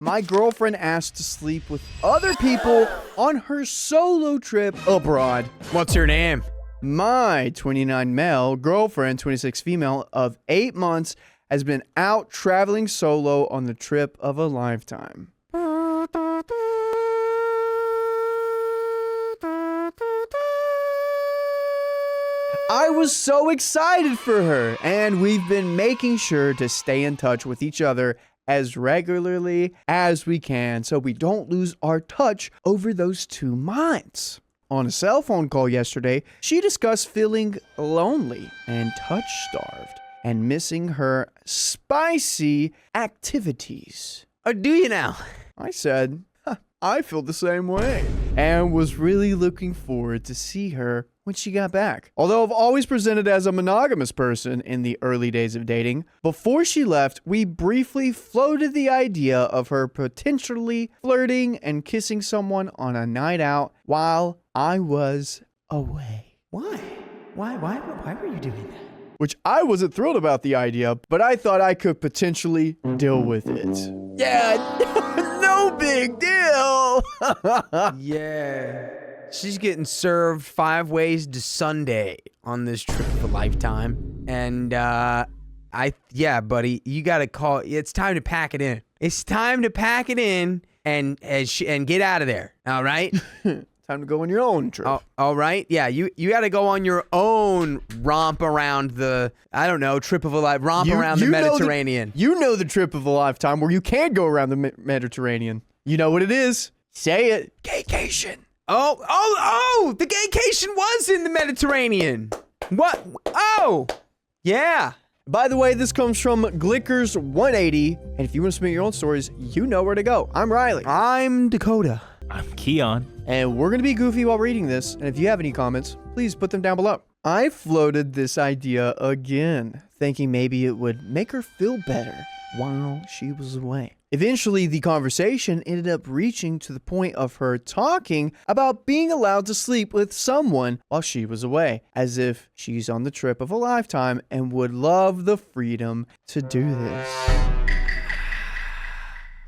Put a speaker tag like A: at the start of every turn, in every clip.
A: My girlfriend asked to sleep with other people on her solo trip abroad.
B: What's her name?
A: My 29 male girlfriend, 26 female of 8 months, has been out traveling solo on the trip of a lifetime. I was so excited for her, and we've been making sure to stay in touch with each other as regularly as we can so we don't lose our touch over those 2 months. On a cell phone call yesterday, she discussed feeling lonely and touch-starved and missing her spicy activities.
B: Or do you now?
A: I said, I feel the same way, and was really looking forward to see her when she got back. Although I've always presented as a monogamous person in the early days of dating, before she left, we briefly floated the idea of her potentially flirting and kissing someone on a night out while I was away.
B: Why? Why were you doing that?
A: Which I wasn't thrilled about the idea, but I thought I could potentially deal with it. Yeah, no big deal.
B: Yeah. She's getting served 5 ways to Sunday on this trip of a lifetime. And, yeah, buddy, you gotta call. It's time to pack it in. It's time to pack it in and get out of there. All right?
A: Time to go on your own trip.
B: All right? Yeah, you got to go on your own romp around the, I don't know, trip of a life, around the Mediterranean.
A: You know the trip of a lifetime where you can go around the Mediterranean. You know what it is. Say it. Gaycation.
B: Oh, the gaycation was in the Mediterranean. What? Oh, yeah.
A: By the way, this comes from Glickers180. And if you want to submit your own stories, you know where to go. I'm Riley.
B: I'm Dakota.
C: I'm Keon.
A: And we're going to be goofy while reading this. And if you have any comments, please put them down below. I floated this idea again, thinking maybe it would make her feel better while she was away. Eventually, the conversation ended up reaching to the point of her talking about being allowed to sleep with someone while she was away, as if she's on the trip of a lifetime and would love the freedom to do this.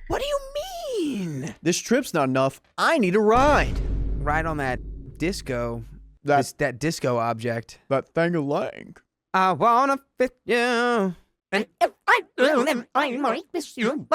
B: What do you mean?
A: This trip's not enough. I need a ride.
B: Ride on that disco. That disco object.
A: That thing-a-lang.
B: I wanna fit you. And if I will, then I might miss you.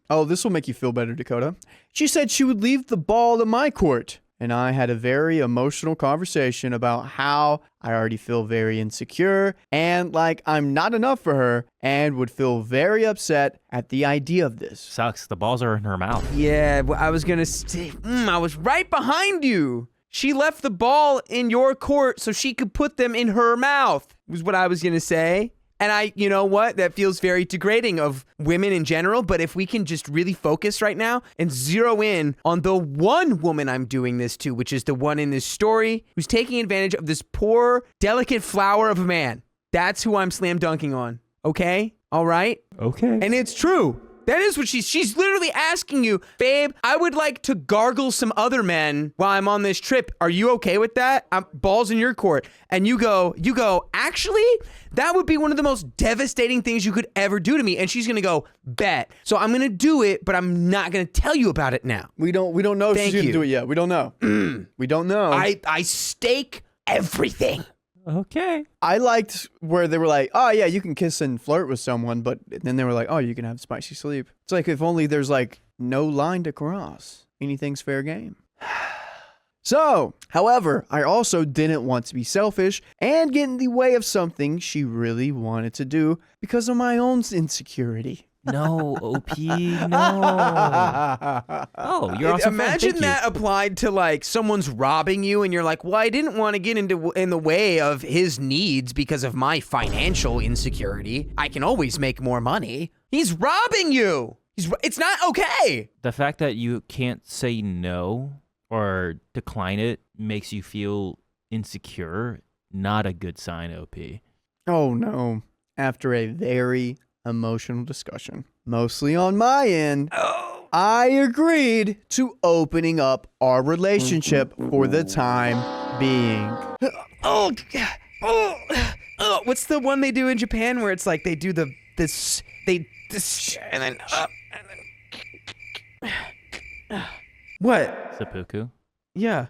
A: Oh, this will make you feel better, Dakota. She said she would leave the ball at my court. And I had a very emotional conversation about how I already feel very insecure and like I'm not enough for her and would feel very upset at the idea of this.
C: Sucks. The balls are in her mouth.
B: Yeah, I was gonna say, I was right behind you. She left the ball in your court so she could put them in her mouth, was what I was gonna say. And you know what? That feels very degrading of women in general. But if we can just really focus right now and zero in on the one woman I'm doing this to, which is the one in this story who's taking advantage of this poor, delicate flower of a man. That's who I'm slam dunking on. Okay? All right?
C: Okay.
B: And it's true. That is what she's literally asking you, babe, I would like to gargle some other men while I'm on this trip. Are you okay with that? Balls in your court. And you go, actually, that would be one of the most devastating things you could ever do to me. And she's going to go, bet. So I'm going to do it, but I'm not going to tell you about it now.
A: We don't know if she's going to do it yet. We don't know. We don't know.
B: I stake everything.
C: Okay.
A: I liked where they were like, oh yeah, you can kiss and flirt with someone, but then they were like, oh, you can have spicy sleep. It's like if only there's like no line to cross. Anything's fair game. So, however, I also didn't want to be selfish and get in the way of something she really wanted to do because of my own insecurity.
C: No, OP, no. Oh, you're awesome.
B: Imagine that applied to like someone's robbing you and you're like, well, I didn't want to get in the way of his needs because of my financial insecurity. I can always make more money. He's robbing you. It's not okay.
C: The fact that you can't say no or decline it makes you feel insecure. Not a good sign, OP.
A: Oh no. After a very emotional discussion, mostly on my end, I agreed to opening up our relationship for the time being.
B: What's the one they do in Japan where it's like they do this and then up and then What?
C: Seppuku.
B: Yeah.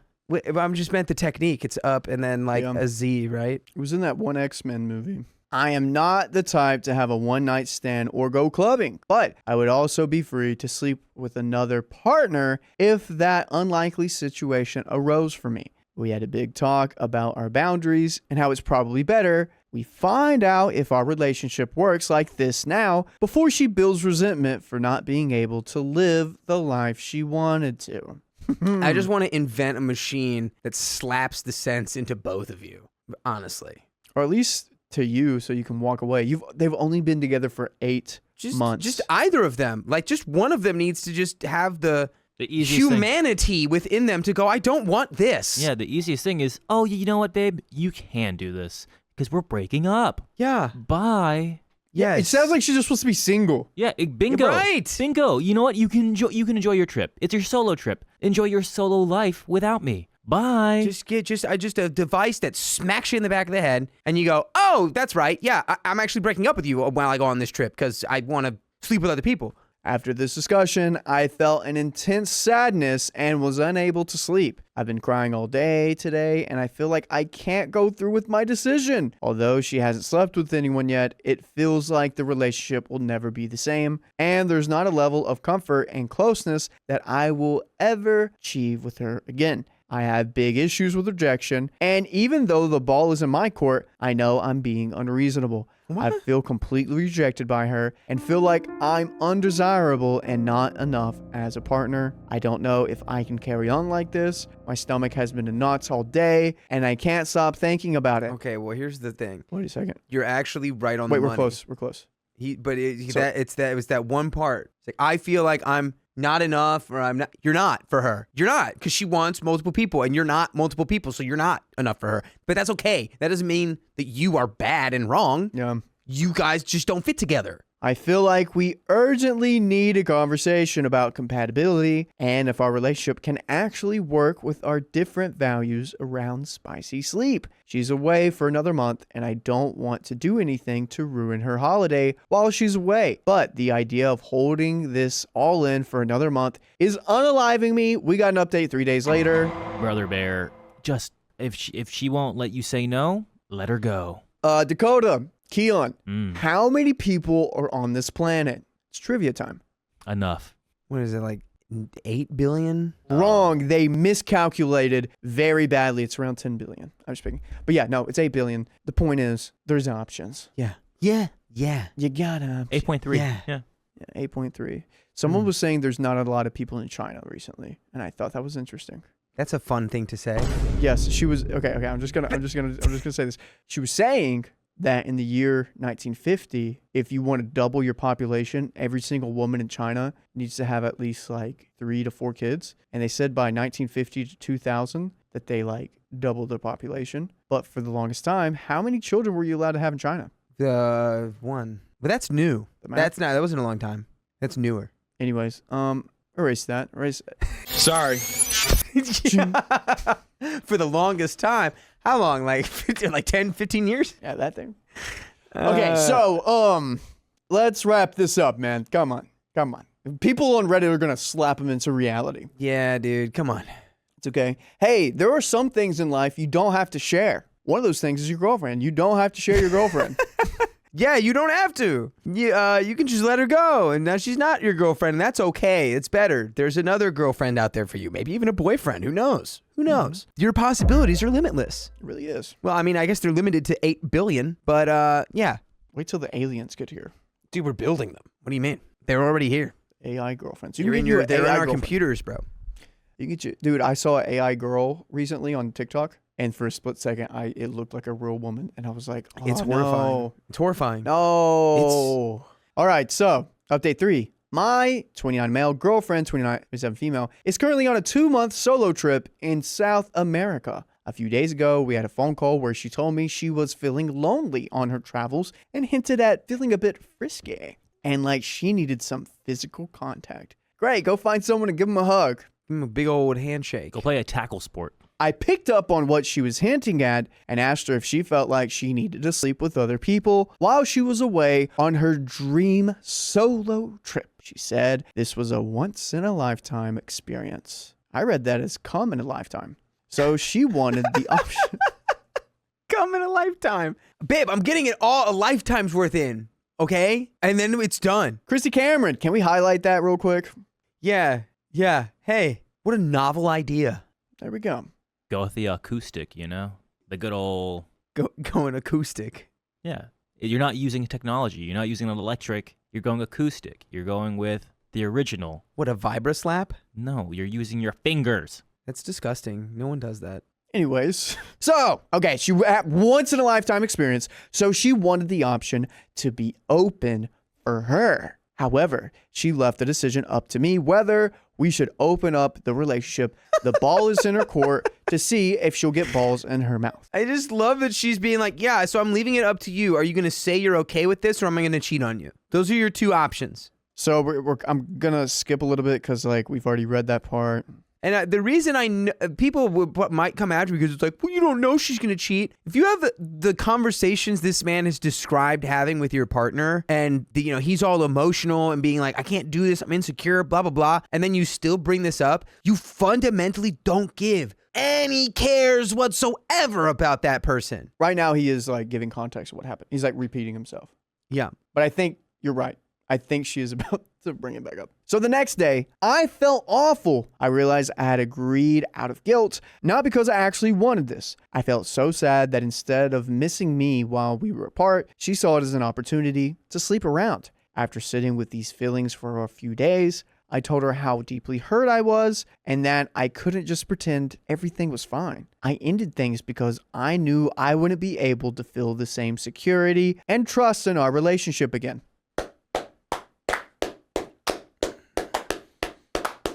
B: I'm just meant the technique. It's up and then like
A: Yeah.
B: a Z, right?
A: It was in that one X-Men movie. I am not the type to have a one-night stand or go clubbing, but I would also be free to sleep with another partner if that unlikely situation arose for me. We had a big talk about our boundaries and how it's probably better we find out if our relationship works like this now before she builds resentment for not being able to live the life she wanted to.
B: I just want to invent a machine that slaps the sense into both of you, honestly.
A: Or at least to you so you can walk away. They've only been together for 8 months.
B: Just either of them. Like, just one of them needs to just have the
C: easiest
B: humanity within them to go, I don't want this.
C: Yeah, the easiest thing is, oh, you know what, babe? You can do this because we're breaking up.
B: Yeah.
C: Bye.
B: Yes.
A: It sounds like she's just supposed to be single.
C: Yeah, bingo.
B: Right.
C: Bingo. You know what? You can enjoy your trip. It's your solo trip. Enjoy your solo life without me. Bye.
B: Just a device that smacks you in the back of the head, and you go, oh, that's right. Yeah, I'm actually breaking up with you while I go on this trip because I want to sleep with other people.
A: After this discussion, I felt an intense sadness and was unable to sleep. I've been crying all day today, and I feel like I can't go through with my decision. Although she hasn't slept with anyone yet, it feels like the relationship will never be the same, and there's not a level of comfort and closeness that I will ever achieve with her again. I have big issues with rejection, and even though the ball is in my court, I know I'm being unreasonable.
B: What?
A: I feel completely rejected by her and feel like I'm undesirable and not enough as a partner. I don't know if I can carry on like this. My stomach has been in knots all day, and I can't stop thinking about it.
B: Okay, well, here's the thing.
A: Wait a second.
B: You're actually right on
A: Wait,
B: the money.
A: we're close.
B: It was that one part. It's like, I feel like I'm not enough, or I'm not. You're not for her. You're not, because she wants multiple people, and you're not multiple people, so you're not enough for her. But that's okay. That doesn't mean that you are bad and wrong.
A: Yeah.
B: You guys just don't fit together.
A: I feel like we urgently need a conversation about compatibility and if our relationship can actually work with our different values around spicy sleep. She's away for another month, and I don't want to do anything to ruin her holiday while she's away. But the idea of holding this all in for another month is unaliving me. We got an update 3 days later.
C: Brother Bear, just if she won't let you say no, let her go.
A: Dakota, Keon, how many people are on this planet? It's trivia time.
C: Enough.
B: What is it, like 8 billion?
A: Wrong. They miscalculated very badly. It's around 10 billion. I'm just picking. But yeah, no, it's 8 billion. The point is, there's options.
B: Yeah.
A: You gotta.
C: 8.3.
B: Yeah.
A: Yeah, 8.3. Someone was saying there's not a lot of people in China recently, and I thought that was interesting.
B: That's a fun thing to say.
A: Yes, she was. Okay. I'm just gonna say this. She was saying that in the year 1950, if you want to double your population, every single woman in China needs to have at least like 3 to 4 kids. And they said by 1950 to 2000 that they like doubled the population. But for the longest time, how many children were you allowed to have in China?
B: One. But that's new. That wasn't a long time. That's newer.
A: Anyways, erase that.
B: Sorry. For the longest time. How long? Like 10, 15 years?
A: Yeah, that thing. Okay, so let's wrap this up, man. Come on. People on Reddit are gonna slap them into reality.
B: Yeah, dude. Come on.
A: It's okay. Hey, there are some things in life you don't have to share. One of those things is your girlfriend. You don't have to share your girlfriend.
B: Yeah, you don't have to. You can just let her go, and now she's not your girlfriend, and that's okay. It's better. There's another girlfriend out there for you, maybe even a boyfriend. Who knows? Your possibilities are limitless.
A: It really is.
B: Well, I mean, I guess they're limited to 8 billion, but yeah.
A: Wait till the aliens get here.
B: Dude, we're building them. What do you mean? They're already here.
A: AI girlfriends.
B: They're in our computers, bro.
A: You get you, dude. I saw an AI girl recently on TikTok, and for a split second, it looked like a real woman, and I was like, oh,
B: it's horrifying.
A: No.
B: It's horrifying.
A: No. All right. So update 3. My 29 male girlfriend, 27 female, is currently on a 2-month solo trip in South America. A few days ago, we had a phone call where she told me she was feeling lonely on her travels and hinted at feeling a bit frisky and like she needed some physical contact. Great, go find someone and give them a hug.
B: Give him a big old handshake.
C: Go play a tackle sport.
A: I picked up on what she was hinting at and asked her if she felt like she needed to sleep with other people while she was away on her dream solo trip. She said this was a once-in-a-lifetime experience. I read that as come in a lifetime. So she wanted the option.
B: Come in a lifetime. Babe, I'm getting it all a lifetime's worth in, okay? And then it's done.
A: Christy Cameron, can we highlight that real quick?
B: Yeah. Hey, what a novel idea.
A: There we go.
C: Go with the acoustic, the good old.
B: Going acoustic.
C: Yeah. You're not using technology. You're not using an electric. You're going acoustic. You're going with the original.
B: What, a vibra-slap?
C: No, you're using your fingers.
B: That's disgusting. No one does that.
A: Anyways, so, okay, she had once in a lifetime experience, so she wanted the option to be open for her. However, she left the decision up to me whether we should open up the relationship. The ball is in her court to see if she'll get balls in her mouth.
B: I just love that she's being like, yeah, so I'm leaving it up to you. Are you going to say you're okay with this, or am I going to cheat on you? Those are your two options.
A: So I'm going to skip a little bit because, we've already read that part.
B: And the reason people might come after me because it's like, well, you don't know she's going to cheat. If you have the conversations this man has described having with your partner and, he's all emotional and being like, I can't do this, I'm insecure, blah, blah, blah. And then you still bring this up, you fundamentally don't give any cares whatsoever about that person.
A: Right now, he is giving context of what happened. He's repeating himself.
B: Yeah.
A: But I think you're right. I think she is about to bring it back up. So the next day, I felt awful. I realized I had agreed out of guilt, not because I actually wanted this. I felt so sad that instead of missing me while we were apart, she saw it as an opportunity to sleep around. After sitting with these feelings for a few days, I told her how deeply hurt I was and that I couldn't just pretend everything was fine. I ended things because I knew I wouldn't be able to feel the same security and trust in our relationship again.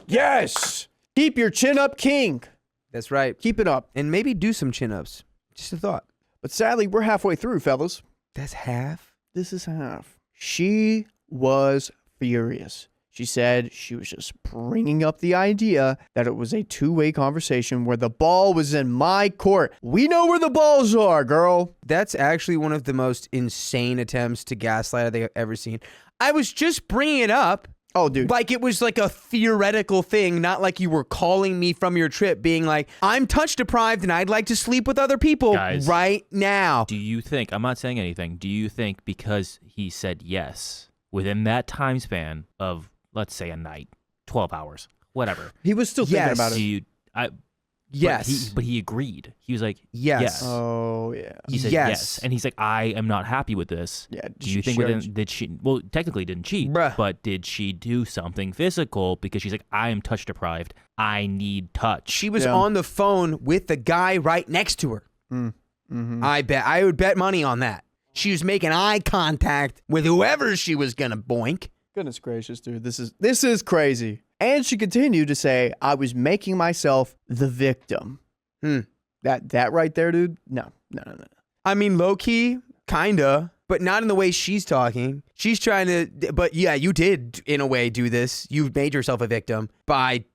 A: Yes! Keep your chin up, king.
B: That's right.
A: Keep it up.
B: And maybe do some chin-ups. Just a thought.
A: But sadly, we're halfway through, fellas.
B: That's half?
A: This is half. She was furious. She said she was just bringing up the idea that it was a two-way conversation where the ball was in my court. We know where the balls are, girl.
B: That's actually one of the most insane attempts to gaslight I've ever seen. I was just bringing it up.
A: Oh, dude.
B: Like it was like a theoretical thing, not like you were calling me from your trip being like, I'm touch deprived and I'd like to sleep with other people right now.
C: Do you think, I'm not saying anything, do you think because he said yes within that time span of, let's say, a night, 12 hours, whatever.
A: He was still thinking about it.
B: Yes.
C: But he agreed. He was like,
B: yes.
C: yes.
A: Oh, yeah.
C: He said yes. And he's like, I am not happy with this.
A: Yeah.
C: Do you think did she, well, technically didn't cheat, but did she do something physical? Because she's like, I am touch deprived. I need touch.
B: She was on the phone with the guy right next to her.
A: Mm-hmm.
B: I would bet money on that. She was making eye contact with whoever she was going to boink.
A: Goodness gracious, dude. This is crazy. And she continued to say, I was making myself the victim. That right there, dude? No.
B: I mean, low-key, kinda, but not in the way she's talking. She's trying to, but yeah, you did, in a way, do this. You made yourself a victim by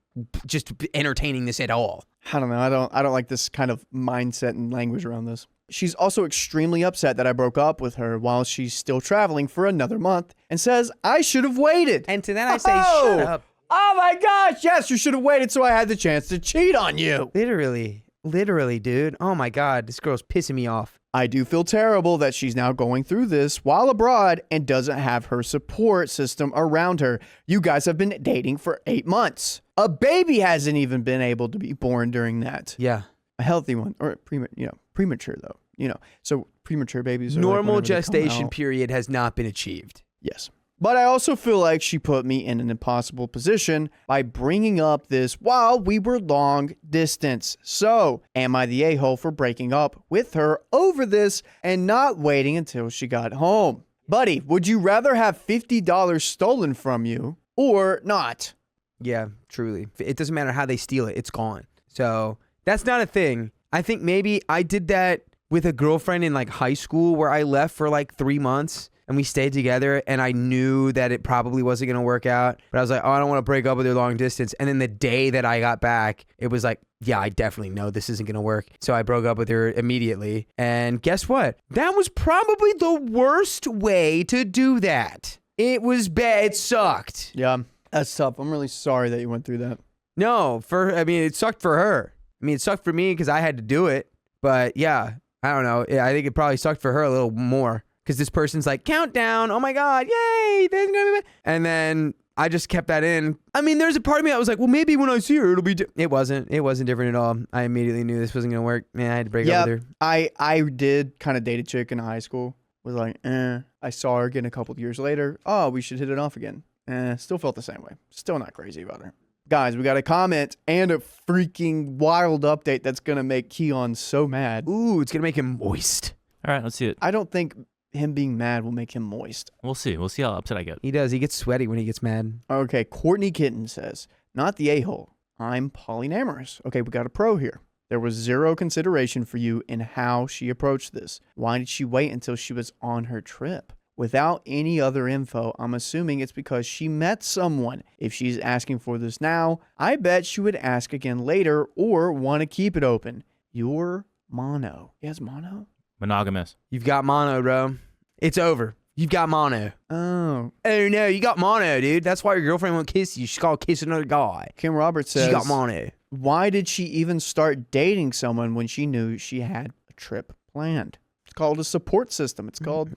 B: just entertaining this at all.
A: I don't know. I don't like this kind of mindset and language around this. She's also extremely upset that I broke up with her while she's still traveling for another month and says I should have waited.
B: And to that I say, shut up.
A: Oh my gosh, yes, you should have waited so I had the chance to cheat on you.
B: Literally, dude. Oh my God, this girl's pissing me off.
A: I do feel terrible that she's now going through this while abroad and doesn't have her support system around her. You guys have been dating for 8 months. A baby hasn't even been able to be born during that.
B: Yeah.
A: A healthy one, or premature though, so premature babies are
B: normal gestation period has not been achieved.
A: Yes. But I also feel like she put me in an impossible position by bringing up this while we were long distance. So, am I the a-hole for breaking up with her over this and not waiting until she got home? Buddy, would you rather have $50 stolen from you or not?
B: Yeah, truly. It doesn't matter how they steal it. It's gone. So, that's not a thing. I think maybe I did that with a girlfriend in high school where I left for 3 months. And we stayed together, and I knew that it probably wasn't going to work out. But I was like, oh, I don't want to break up with her long distance. And then the day that I got back, it was like, yeah, I definitely know this isn't going to work. So I broke up with her immediately. And guess what? That was probably the worst way to do that. It was bad. It sucked.
A: Yeah, that's tough. I'm really sorry that you went through that.
B: No, it sucked for her. I mean, it sucked for me because I had to do it. But yeah, I don't know. I think it probably sucked for her a little more because this person's like, countdown. Oh my God, yay. And then I just kept that in. I mean, there's a part of me that was like, well, maybe when I see her, it'll be It wasn't different at all. I immediately knew this wasn't going to work. Man, I had to break up with her.
A: I did kind of date a chick in high school. Was like, I saw her again a couple of years later. Oh, we should hit it off again. Still felt the same way. Still not crazy about her. Guys, we got a comment and a freaking wild update that's going to make Keon so mad.
B: Ooh, it's going to make him moist.
C: All right, let's see it.
A: I don't think him being mad will make him moist.
C: We'll see. We'll see how upset I get.
B: He does. He gets sweaty when he gets mad.
A: Okay, Courtney Kitten says, not the a-hole. I'm polyamorous. Okay, we got a pro here. There was zero consideration for you in how she approached this. Why did she wait until she was on her trip? Without any other info, I'm assuming it's because she met someone. If she's asking for this now, I bet she would ask again later or want to keep it open. You're mono. He has mono?
C: Monogamous.
B: You've got mono, bro. It's over. You've got mono.
A: Oh.
B: Oh, no, you got mono, dude. That's why your girlfriend won't kiss you. She's got to kiss another guy.
A: Kim Roberts says,
B: She got mono.
A: why did she even start dating someone when she knew she had a trip planned? It's called a support system. It's called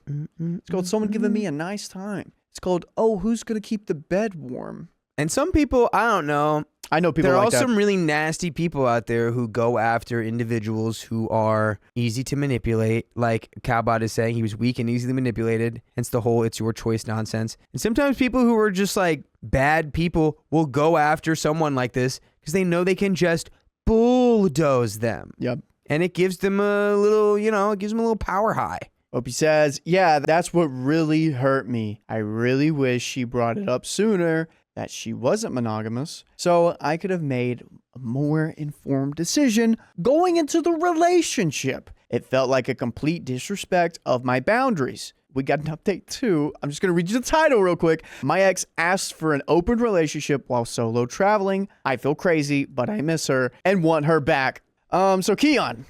A: someone giving me a nice time. It's called, oh, who's going to keep the bed warm?
B: And some people, I don't know.
A: I know people
B: There are
A: like that.
B: some really nasty people out there who go after individuals who are easy to manipulate. Like Cowbot is saying, he was weak and easily manipulated. Hence the whole it's your choice nonsense. And sometimes people who are just like bad people will go after someone like this because they know they can just bulldoze them.
A: Yep.
B: And it gives them a little, it gives them a little power high.
A: Opie says, yeah, that's what really hurt me. I really wish she brought it up sooner, that she wasn't monogamous, so I could have made a more informed decision going into the relationship. It felt like a complete disrespect of my boundaries. We got an update too. I'm just going to read you the title real quick. My ex asked for an open relationship while solo traveling. I feel crazy, but I miss her and want her back. So Keon.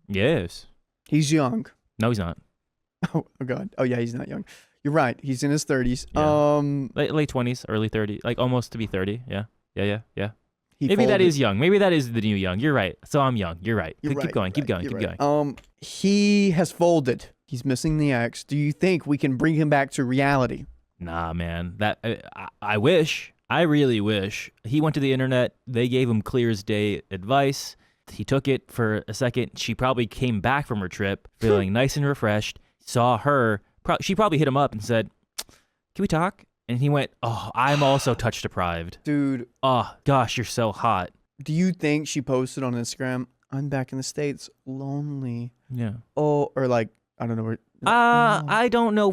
C: Yes.
A: He's young.
C: No, he's not.
A: Oh God. Oh yeah, he's not young. You're right. He's in his 30s.
C: Yeah. Late 20s, early 30s, like almost to be 30. Yeah. Maybe that
A: folded.
C: is young. Maybe that is the new young. You're right. So I'm young. You're right.
A: You're
C: Keep
A: right,
C: going.
A: you're
C: Keep
A: right,
C: going.
A: you're
C: Keep going.
A: right. He has folded. He's missing the ex. Do you think we can bring him back to reality?
C: Nah, man. That I wish. I really wish. He went to the internet. They gave him clear as day advice. He took it for a second. She probably came back from her trip feeling nice and refreshed. Saw her. She probably hit him up and said, "Can we talk?" And he went, "Oh, I'm also touch deprived."
A: Dude,
C: Oh, gosh, you're so hot.
A: do you think she posted on Instagram, I'm back in the States, lonely?
C: Yeah.
A: Oh, or like, I don't know where.
C: I don't know.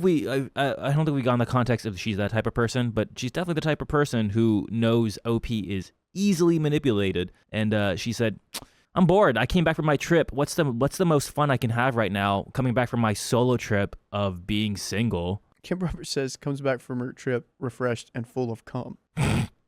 C: I don't think we got in the context of she's that type of person, but she's definitely the type of person who knows OP is easily manipulated. And she said, "I'm bored. I came back from my trip. What's the most fun I can have right now? Coming back from my solo trip of being single."
A: Kim Roberts says, comes back from her trip refreshed and full of cum.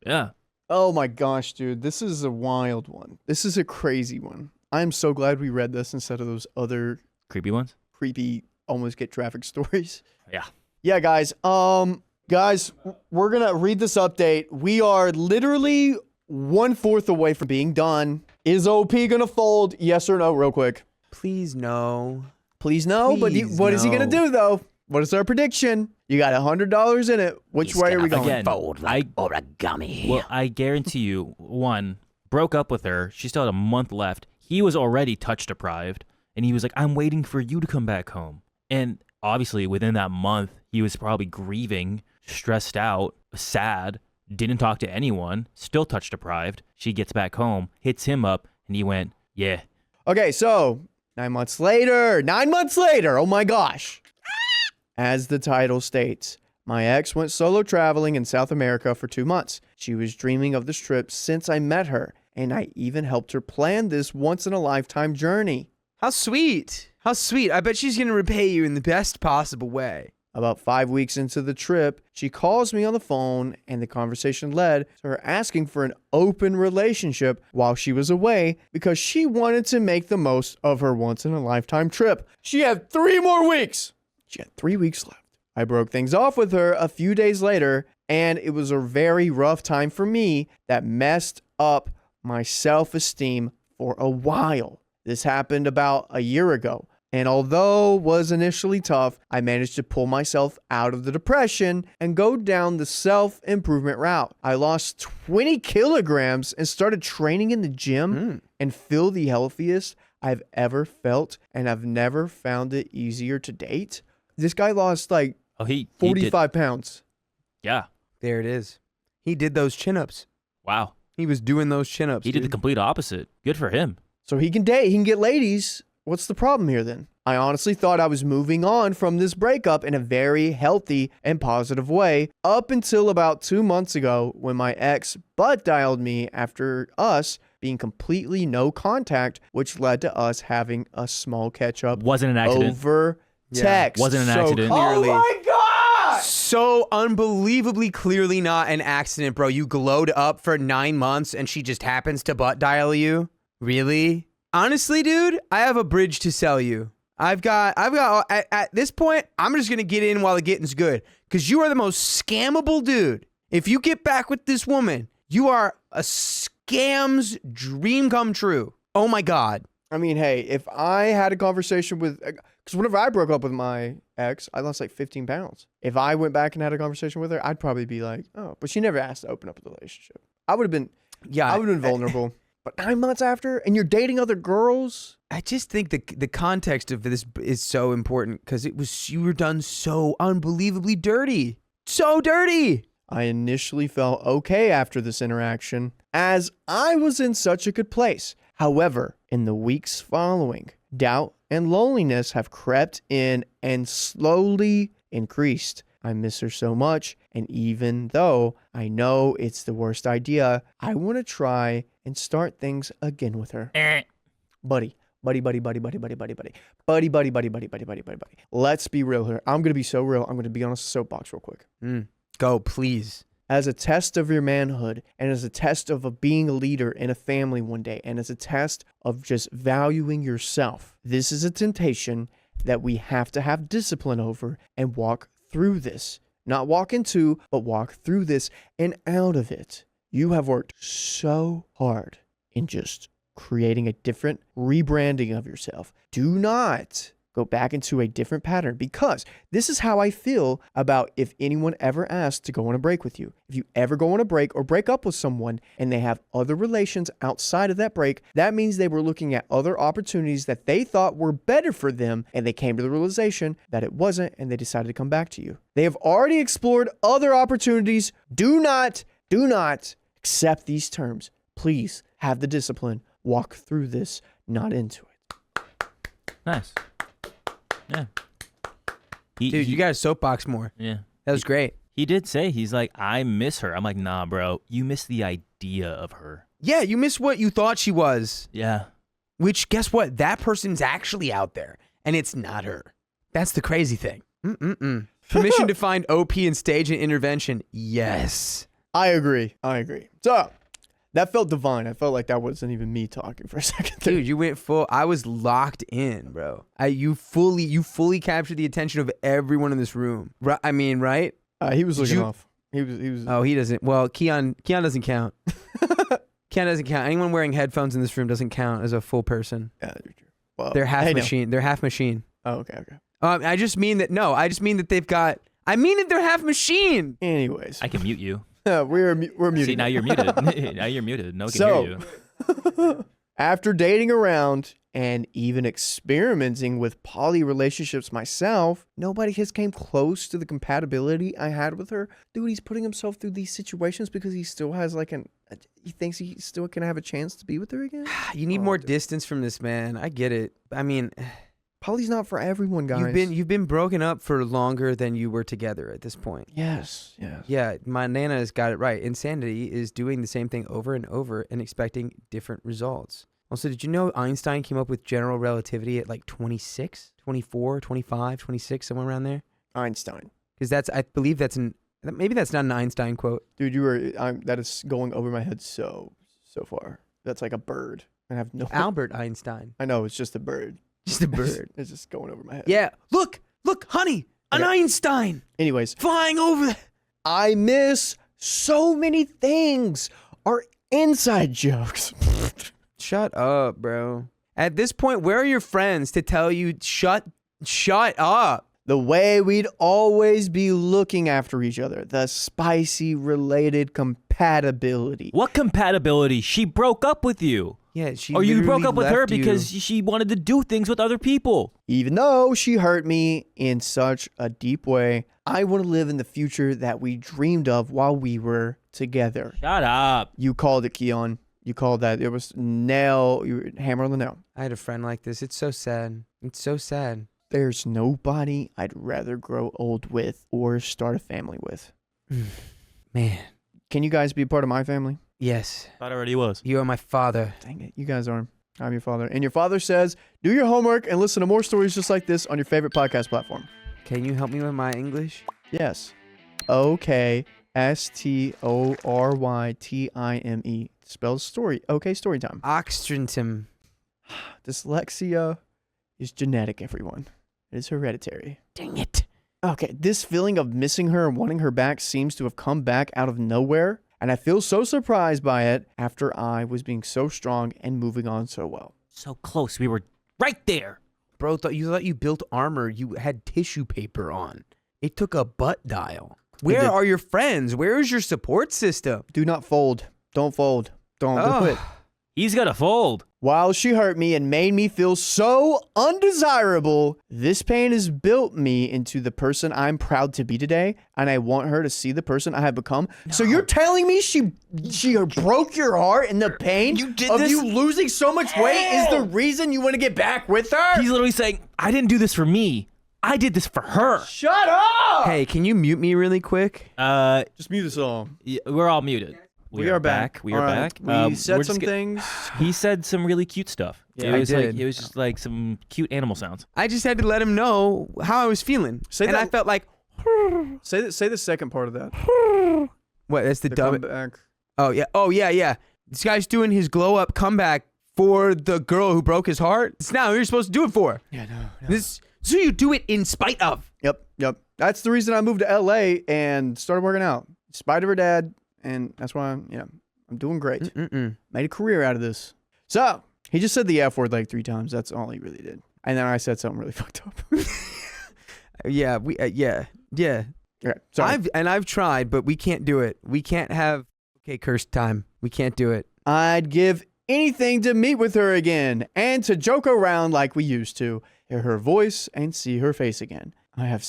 C: Yeah.
A: Oh my gosh, dude. This is a wild one. This is a crazy one. I'm so glad we read this instead of those other
C: Creepy ones.
A: creepy, almost get traffic stories.
C: Yeah.
A: Yeah, guys. Guys, we're gonna read this update. We are literally 1/4 away from being done. Is OP gonna fold? Yes or no, real quick.
B: Please no.
A: Please no.
B: Please
A: But what is he gonna
B: no.
A: do though? What is our prediction? You got $100 in it. Which way are we going?
C: Again,
D: Fold like origami.
C: Well, I guarantee you, one, broke up with her. She still had a month left. He was already touch deprived. And he was like, "I'm waiting for you to come back home." And obviously, within that month, he was probably grieving, stressed out, sad, didn't talk to anyone, still touch deprived. She gets back home, hits him up, and he went, "Yeah."
A: Okay, so 9 months later. 9 months later. Oh my gosh. As the title states, my ex went solo traveling in South America for 2 months. She was dreaming of this trip since I met her, and I even helped her plan this once-in-a-lifetime journey.
B: How sweet. How sweet. I bet she's going to repay you in the best possible way.
A: About 5 weeks into the trip, she calls me on the phone, and the conversation led to her asking for an open relationship while she was away because she wanted to make the most of her once-in-a-lifetime trip. She had 3 more weeks. She had 3 weeks left. I broke things off with her a few days later, and it was a very rough time for me that messed up my self-esteem for a while. This happened about a year ago. And although it was initially tough, I managed to pull myself out of the depression and go down the self-improvement route. I lost 20 kilograms and started training in the gym and feel the healthiest I've ever felt, and I've never found it easier to date. This guy lost like 45 pounds.
C: Yeah.
B: There it is. He did those chin-ups.
C: Wow.
B: He was doing those chin-ups.
C: He did the complete opposite. Good for him.
A: So he can date, he can get ladies. What's the problem here then? I honestly thought I was moving on from this breakup in a very healthy and positive way up until about 2 months ago when my ex butt dialed me after us being completely no contact, which led to us having a small catch up.
C: Wasn't an accident.
A: Over text.
C: Wasn't an accident.
B: Clearly.
A: Oh my God!
B: So unbelievably clearly not an accident, bro. You glowed up for 9 months and she just happens to butt dial you? Really? Honestly, dude, I have a bridge to sell you. I've got at this point, I'm just going to get in while the getting's good because you are the most scammable dude. If you get back with this woman, you are a scam's dream come true. Oh my God.
A: I mean, hey, if I had a conversation with, because whenever I broke up with my ex, I lost like 15 pounds. If I went back and had a conversation with her, I'd probably be like, oh, but she never asked to open up the relationship. I would have been vulnerable. But 9 months after, and you're dating other girls?
B: I just think the context of this is so important because you were done so unbelievably dirty. So dirty.
A: I initially felt okay after this interaction, as I was in such a good place. However, in the weeks following, doubt and loneliness have crept in and slowly increased. I miss her so much, and even though I know it's the worst idea, I want to try and start things again with her. Buddy. Let's be real here. I'm going to be so real. I'm going to be on a soapbox real quick.
B: Go, please.
A: As a test of your manhood, and as a test of being a leader in a family one day, and as a test of just valuing yourself, this is a temptation that we have to have discipline over and walk through this. Not walk into, but walk through this and out of it. You have worked so hard in just creating a different rebranding of yourself. Do not go back into a different pattern, because this is how I feel about if anyone ever asks to go on a break with you. If you ever go on a break or break up with someone and they have other relations outside of that break, that means they were looking at other opportunities that they thought were better for them, and they came to the realization that it wasn't, and they decided to come back to you. They have already explored other opportunities. Do not accept these terms. Please have the discipline. Walk through this, not into it.
C: Nice. Yeah.
B: Dude, you got a soapbox more.
C: Yeah.
B: That was great.
C: He did say, he's like, I miss her. I'm like, nah, bro. You miss the idea of her.
B: Yeah, you miss what you thought she was.
C: Yeah.
B: Which, guess what? That person's actually out there, and it's not her. That's the crazy thing. Permission to find OP and stage an intervention. Yes.
A: I agree. So, that felt divine. I felt like that wasn't even me talking for a second there.
B: Dude, you went full. I was locked in, bro. You fully captured the attention of everyone in this room. I mean, right?
A: He was looking off. He was.
B: Oh, he doesn't. Well, Keon doesn't count. Keon doesn't count. Anyone wearing headphones in this room doesn't count as a full person.
A: Yeah, you're true. Well,
B: they're half machine. They're half machine.
A: Oh, okay.
B: I just mean that they've got. I mean that they're half machine.
A: Anyways,
C: I can mute you.
A: we're muted.
C: See, now you're muted. Now you're muted. No one can hear you.
A: After dating around and even experimenting with poly relationships myself, nobody has came close to the compatibility I had with her. Dude, he's putting himself through these situations because he still has he thinks he still can have a chance to be with her again.
B: You need more distance from this man. I get it. I mean,
A: poly's not for everyone, guys.
B: You've been broken up for longer than you were together at this point.
A: Yes.
B: Yeah, my Nana has got it right. Insanity is doing the same thing over and over and expecting different results. Also, did you know Einstein came up with general relativity at like 26, 24, 25, 26, somewhere around there?
A: Einstein.
B: Because I believe maybe that's not an Einstein quote.
A: Dude, that is going over my head so far. That's like a bird. I have no.
B: Albert Einstein.
A: I know, it's just a bird.
B: Just a bird.
A: It's just going over my head.
B: Yeah. Look, honey, an Einstein.
A: Anyways.
B: Flying over.
A: I miss so many things. Are inside jokes.
B: Shut up, bro. At this point, where are your friends to tell you shut up?
A: The way we'd always be looking after each other. The spicy related compatibility.
C: What compatibility? She broke up with you.
B: Yeah, she
C: Or you broke
B: literally
C: up with her
B: left you.
C: because she wanted to do things with other people.
A: Even though she hurt me in such a deep way, I want to live in the future that we dreamed of while we were together.
C: Shut up.
A: You called it, Keon. You called that. It was nail. You were hammer on the nail.
B: I had a friend like this. It's so sad. It's so sad.
A: There's nobody I'd rather grow old with or start a family with.
B: Man.
A: Can you guys be a part of my family?
B: Yes.
C: Thought I already was.
B: You are my father.
A: Dang it. You guys are. I'm your father. And your father says, do your homework and listen to more stories just like this on your favorite podcast platform.
B: Can you help me with my English?
A: Yes. OKSTORYTIME. Spells story. Okay, story time.
B: Oxtrentum.
A: Dyslexia is genetic, everyone. It is hereditary.
B: Dang it.
A: Okay, this feeling of missing her and wanting her back seems to have come back out of nowhere, and I feel so surprised by it after I was being so strong and moving on so well.
C: So close. We were right there.
B: Bro, thought you built armor. You had tissue paper on. It took a butt dial. Where
A: did.
B: are your friends? Where is your support system?
A: Do not fold. Don't fold. Don't do it.
C: He's got to fold.
A: While she hurt me and made me feel so undesirable, this pain has built me into the person I'm proud to be today, and I want her to see the person I have become. No. So you're telling me she broke your heart, and the pain of you losing so much weight is the reason you want to get back with her?
C: He's literally saying, I didn't do this for me. I did this for her.
A: Shut up!
B: Hey, can you mute me really quick?
A: Just mute us all.
C: Yeah, we're all muted.
A: We are back.
C: We are back.
A: We said some things.
C: He said some really cute stuff.
A: Yeah,
C: it was
B: I did.
C: It was just like some cute animal sounds.
B: I just had to let him know how I was feeling. I felt like...
A: Say the second part of that.
B: What, that's the dumb...
A: comeback.
B: Oh, yeah. This guy's doing his glow-up comeback for the girl who broke his heart. It's not who you're supposed to do it for.
A: Yeah, no.
B: So you do it in spite of.
A: Yep. That's the reason I moved to LA and started working out. In spite of her dad, and that's why I'm doing great. Made a career out of this. So he just said the F word like 3 times. That's all he really did. And then I said something really fucked up.
B: Yeah.
A: Okay, sorry.
B: I've tried, but we can't do it. We can't have curse time. We can't do it.
A: I'd give anything to meet with her again and to joke around like we used to, hear her voice and see her face again. I have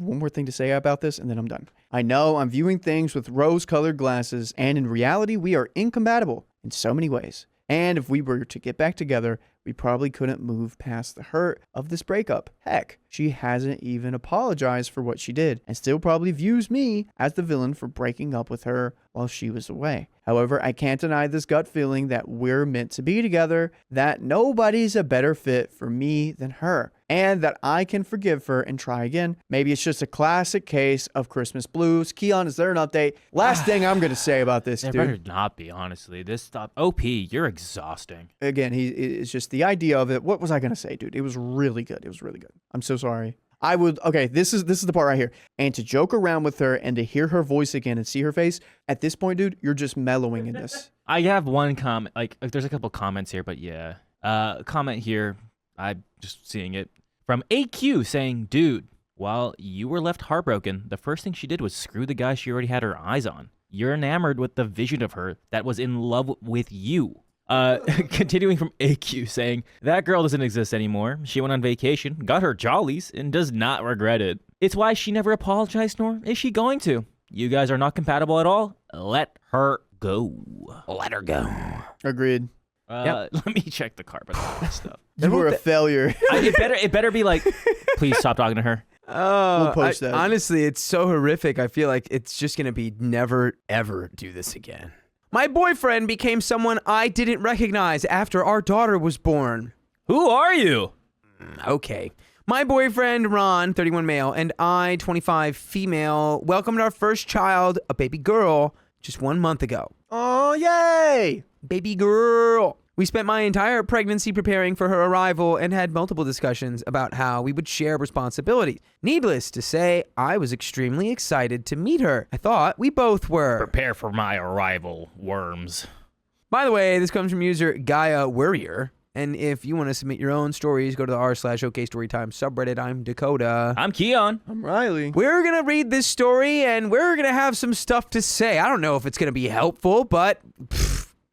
A: one more thing to say about this, and then I'm done. I know I'm viewing things with rose-colored glasses, and in reality, we are incompatible in so many ways. And if we were to get back together, we probably couldn't move past the hurt of this breakup. Heck, she hasn't even apologized for what she did, and still probably views me as the villain for breaking up with her while she was away. However, I can't deny this gut feeling that we're meant to be together, that nobody's a better fit for me than her, and that I can forgive her and try again. Maybe it's just a classic case of Christmas blues. Keon, is there an update? Last thing I'm going to say about this,
C: There
A: dude.
C: better not be, honestly. This stuff. OP, you're exhausting.
A: Again, it's just the idea of it. What was I going to say, dude? It was really good. I'm so sorry. This is the part right here. And to joke around with her and to hear her voice again and see her face, at this point, dude, you're just mellowing in this.
C: I have one comment. Like there's a couple comments here, but yeah. Comment here. I'm just seeing it. From AQ saying, dude, while you were left heartbroken, the first thing she did was screw the guy she already had her eyes on. You're enamored with the vision of her that was in love with you. Continuing from AQ saying, that girl doesn't exist anymore. She went on vacation, got her jollies, and does not regret it. It's why she never apologized, nor is she going to. You guys are not compatible at all. Let her go.
D: Let her go.
A: Agreed.
C: Let me check the carpet and stuff.
A: You were a failure.
C: It better be like, please stop talking to her.
A: We'll post that.
B: Honestly, it's so horrific. I feel like it's just going to be never, ever do this again. My boyfriend became someone I didn't recognize after our daughter was born.
C: Who are you?
B: Okay. My boyfriend, Ron, 31 male, and I, 25 female, welcomed our first child, a baby girl, just 1 month ago.
A: Oh, yay!
B: Baby girl. We spent my entire pregnancy preparing for her arrival and had multiple discussions about how we would share responsibilities. Needless to say, I was extremely excited to meet her. I thought we both were.
C: Prepare for my arrival, worms.
B: By the way, this comes from user Gaia Warrior. And if you want to submit your own stories, go to the r/OKStorytime subreddit. I'm Dakota.
C: I'm Keon.
A: I'm Riley.
B: We're going to read this story, and we're going to have some stuff to say. I don't know if it's going to be helpful, but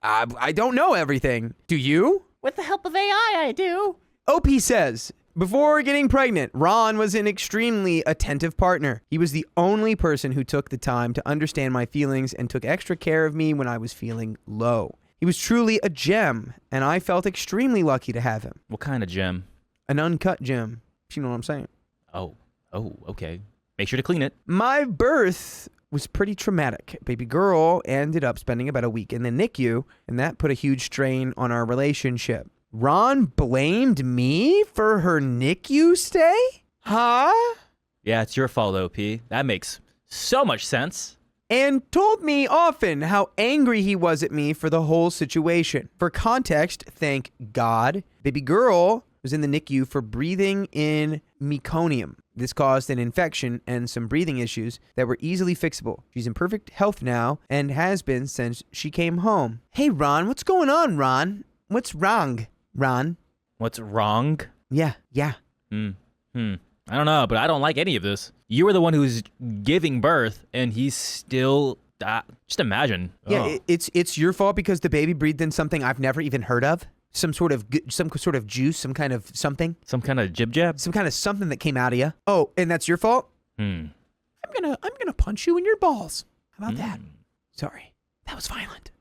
B: I don't know everything. Do you?
D: With the help of AI, I do.
B: OP says, before getting pregnant, Ron was an extremely attentive partner. He was the only person who took the time to understand my feelings and took extra care of me when I was feeling low. He was truly a gem, and I felt extremely lucky to have him.
C: What kind of gem?
B: An uncut gem. You know what I'm saying?
C: Oh, okay. Make sure to clean it.
B: My birth was pretty traumatic. Baby girl ended up spending about a week in the NICU, and that put a huge strain on our relationship. Ron blamed me for her NICU stay? Huh?
C: Yeah, it's your fault, OP. That makes so much sense.
B: And told me often how angry he was at me for the whole situation. For context, thank God, baby girl was in the NICU for breathing in meconium. This caused an infection and some breathing issues that were easily fixable. She's in perfect health now and has been since she came home. Hey, Ron, what's going on, Ron? What's wrong, Ron?
C: What's wrong?
B: Yeah.
C: I don't know, but I don't like any of this. You were the one who's giving birth, and he's still... just imagine.
B: Yeah,
C: Oh.
B: it's your fault because the baby breathed in something I've never even heard of. Some sort of juice, some kind of something.
C: Some kind of jib-jab?
B: Some kind of something that came out of you. Oh, and that's your fault? I'm gonna punch you in your balls. How about that? Sorry. That was violent.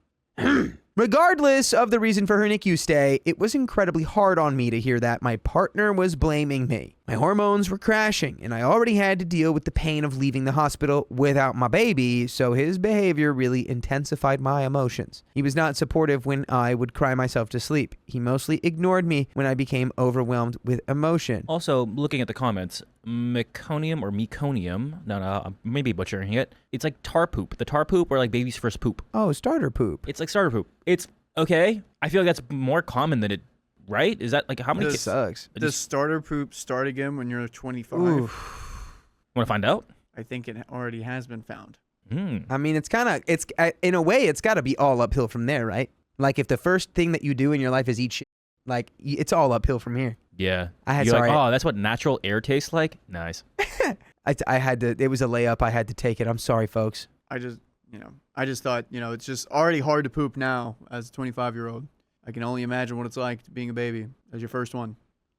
B: Regardless of the reason for her NICU stay, it was incredibly hard on me to hear that my partner was blaming me. My hormones were crashing, and I already had to deal with the pain of leaving the hospital without my baby, so his behavior really intensified my emotions. He was not supportive when I would cry myself to sleep. He mostly ignored me when I became overwhelmed with emotion.
C: Also, looking at the comments, meconium or meconium, no, I'm maybe butchering it. It's like tar poop. The tar poop or like baby's first poop.
B: Oh, starter poop.
C: It's like starter poop. It's okay. I feel like that's more common than it, right? Is that like how many?
B: It sucks.
A: Does starter poop start again when you're 25?
C: Want to find out?
A: I think it already has been found.
B: I mean, it's in a way, it's got to be all uphill from there, right? Like if the first thing that you do in your life is eat shit, like it's all uphill from here.
C: Yeah.
B: You're
C: like, oh, that's what natural air tastes like? Nice.
B: I had to, it was a layup. I had to take it. I'm sorry, folks.
A: I just thought, it's just already hard to poop now as a 25-year-old. I can only imagine what it's like being a baby as your first one.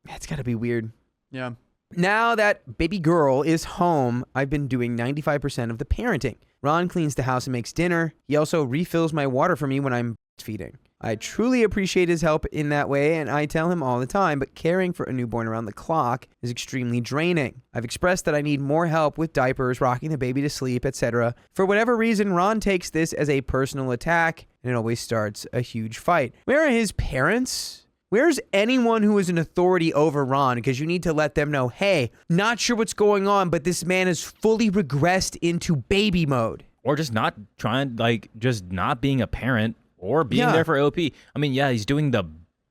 B: It's got to be weird.
A: Yeah.
B: Now that baby girl is home, I've been doing 95% of the parenting. Ron cleans the house and makes dinner. He also refills my water for me when I'm feeding. I truly appreciate his help in that way, and I tell him all the time, but caring for a newborn around the clock is extremely draining. I've expressed that I need more help with diapers, rocking the baby to sleep, etc. For whatever reason, Ron takes this as a personal attack, and it always starts a huge fight. Where are his parents? Where's anyone who is an authority over Ron? Because you need to let them know, hey, not sure what's going on, but this man has fully regressed into baby mode.
C: Or just not trying, just not being a parent. Or being there for OP. I mean, yeah, he's doing the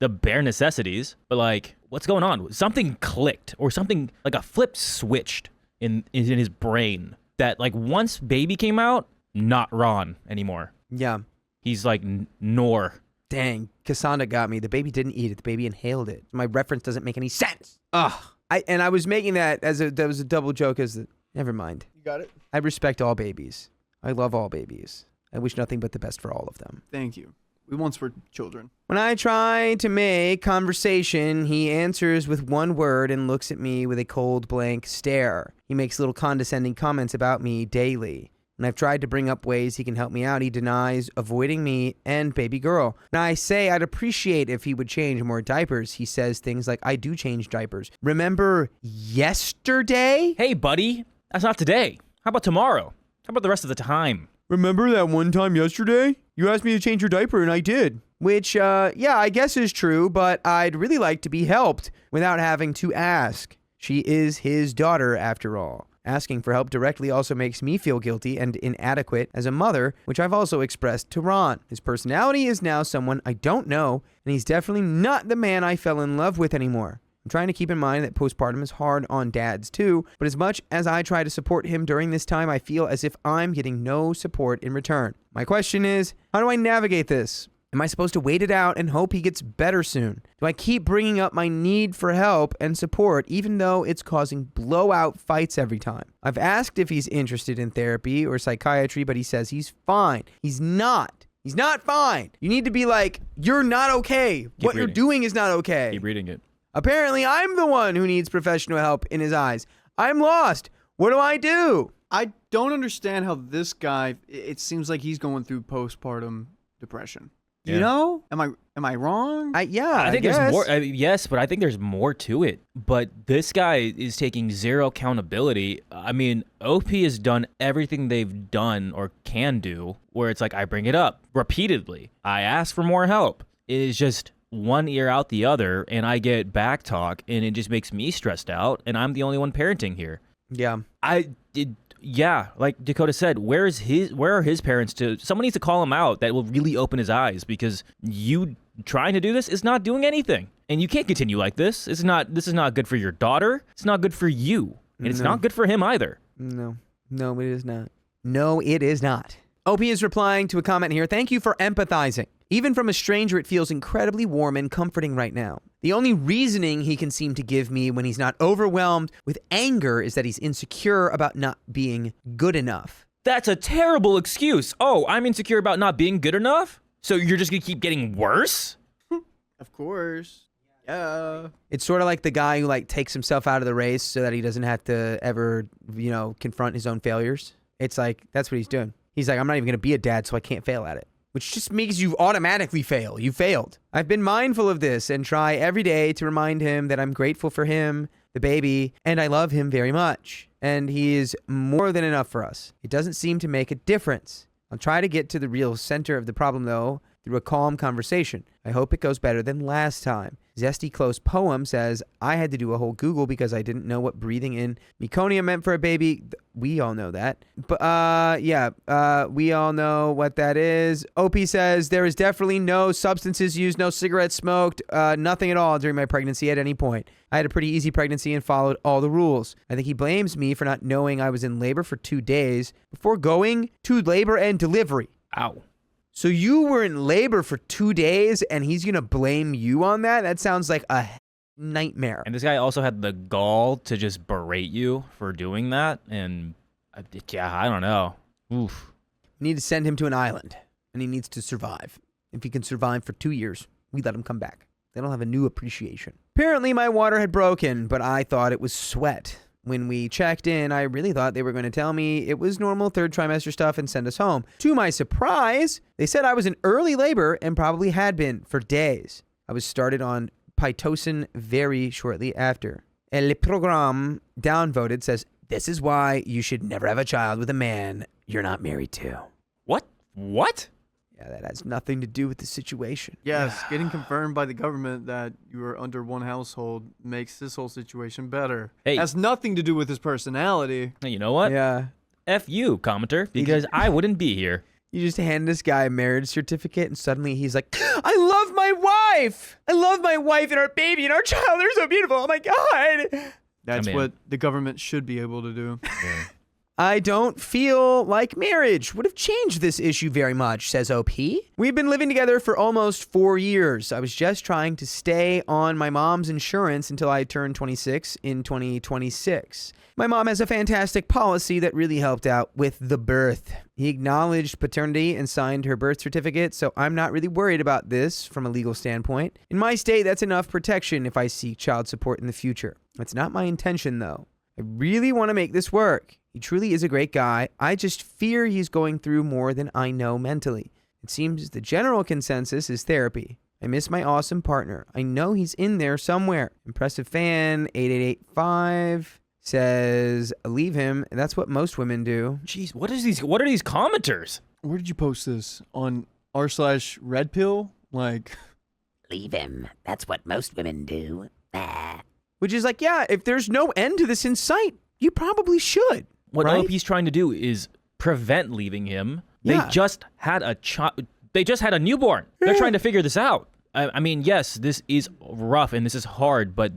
C: bare necessities, but what's going on? Something clicked, or something like a flip switched in his brain that once baby came out, not Ron anymore.
B: Yeah.
C: He's like Nor.
B: Dang, Cassandra got me. The baby didn't eat it. The baby inhaled it. My reference doesn't make any sense. Ugh. I was making that that was a double joke never mind.
A: You got it?
B: I respect all babies. I love all babies. I wish nothing but the best for all of them.
A: Thank you. We once were children.
B: When I try to make conversation, he answers with one word and looks at me with a cold, blank stare. He makes little condescending comments about me daily. When I've tried to bring up ways he can help me out, he denies, avoiding me and baby girl. When I say I'd appreciate if he would change more diapers, he says things like, I do change diapers. Remember yesterday?
C: Hey, buddy, that's not today. How about tomorrow? How about the rest of the time?
B: Remember that one time yesterday? You asked me to change your diaper and I did. Which, I guess is true, but I'd really like to be helped without having to ask. She is his daughter, after all. Asking for help directly also makes me feel guilty and inadequate as a mother, which I've also expressed to Ron. His personality is now someone I don't know, and he's definitely not the man I fell in love with anymore. I'm trying to keep in mind that postpartum is hard on dads too, but as much as I try to support him during this time, I feel as if I'm getting no support in return. My question is, how do I navigate this? Am I supposed to wait it out and hope he gets better soon? Do I keep bringing up my need for help and support even though it's causing blowout fights every time? I've asked if he's interested in therapy or psychiatry, but he says he's fine. He's not. He's not fine. You need to be like, you're not okay. What you're doing is not okay.
C: Keep reading it.
B: Apparently, I'm the one who needs professional help in his eyes. I'm lost. What do I do?
A: I don't understand how this guy, it seems like he's going through postpartum depression.
C: Yeah.
B: You know?
A: Am I wrong?
C: I think there's more. Yes, but I think there's more to it. But this guy is taking zero accountability. I mean, OP has done everything they've done or can do, where it's like, I bring it up repeatedly. I ask for more help. It is just one ear out the other, and I get back talk, and it just makes me stressed out, and I'm the only one parenting here.
B: Yeah.
C: Yeah, like Dakota said, where are his parents someone needs to call him out that will really open his eyes, because you trying to do this is not doing anything. And you can't continue like this. This is not good for your daughter. It's not good for you. And it's not good for him either.
B: No, it is not. No, it is not. OP is replying to a comment here. Thank you for empathizing. Even from a stranger, it feels incredibly warm and comforting right now. The only reasoning he can seem to give me when he's not overwhelmed with anger is that he's insecure about not being good enough.
C: That's a terrible excuse. Oh, I'm insecure about not being good enough? So you're just going to keep getting worse?
A: Of course. Yeah.
B: It's sort of like the guy who takes himself out of the race so that he doesn't have to ever, confront his own failures. It's like, that's what he's doing. He's like, I'm not even going to be a dad, so I can't fail at it. Which just makes you automatically fail. You failed. I've been mindful of this and try every day to remind him that I'm grateful for him, the baby, and I love him very much. And he is more than enough for us. It doesn't seem to make a difference. I'll try to get to the real center of the problem, though, through a calm conversation. I hope it goes better than last time. Zesty Close Poem says, I had to do a whole Google because I didn't know what breathing in meconium meant for a baby. We all know that. But we all know what that is. OP says, there is definitely no substances used, no cigarettes smoked, nothing at all during my pregnancy at any point. I had a pretty easy pregnancy and followed all the rules. I think he blames me for not knowing I was in labor for 2 days before going to labor and delivery.
C: Ow.
B: So you were in labor for 2 days and he's going to blame you on that? That sounds like a nightmare.
C: And this guy also had the gall to just berate you for doing that. And I don't know. Oof.
B: We need to send him to an island and he needs to survive. If he can survive for 2 years, we let him come back. They don't have a new appreciation. Apparently my water had broken, but I thought it was sweat. When we checked in, I really thought they were going to tell me it was normal 3rd trimester stuff and send us home. To my surprise, they said I was in early labor and probably had been for days. I was started on Pitocin very shortly after. El Program downvoted says, this is why you should never have a child with a man you're not married to.
C: What?
B: Yeah, that has nothing to do with the situation.
A: Yes, getting confirmed by the government that you are under one household makes this whole situation better.
C: Hey.
A: Has nothing to do with his personality.
C: Hey, you know what?
B: Yeah.
C: F you, commenter, because I wouldn't be here.
B: You just hand this guy a marriage certificate and suddenly he's like, I love my wife. I love my wife and our baby and our child. They're so beautiful. Oh my God.
A: That's what the government should be able to do.
C: Yeah.
B: I don't feel like marriage would have changed this issue very much, says OP. We've been living together for almost 4 years. I was just trying to stay on my mom's insurance until I turned 26 in 2026. My mom has a fantastic policy that really helped out with the birth. He acknowledged paternity and signed her birth certificate, so I'm not really worried about this from a legal standpoint. In my state, that's enough protection if I seek child support in the future. That's not my intention, though. I really want to make this work. He truly is a great guy. I just fear he's going through more than I know mentally. It seems the general consensus is therapy. I miss my awesome partner. I know he's in there somewhere. Impressive fan 8885 says, leave him. That's what most women do.
C: Jeez, what are these commenters?
A: Where did you post this? On r/redpill?
D: Leave him. That's what most women do. Ah.
B: Which is like, yeah, if there's no end to this in sight, you probably should.
C: What
B: right?
C: OP's trying to do is prevent leaving him.
B: Yeah.
C: They just had a They just had a newborn. They're trying to figure this out. I mean, yes, this is rough and this is hard, but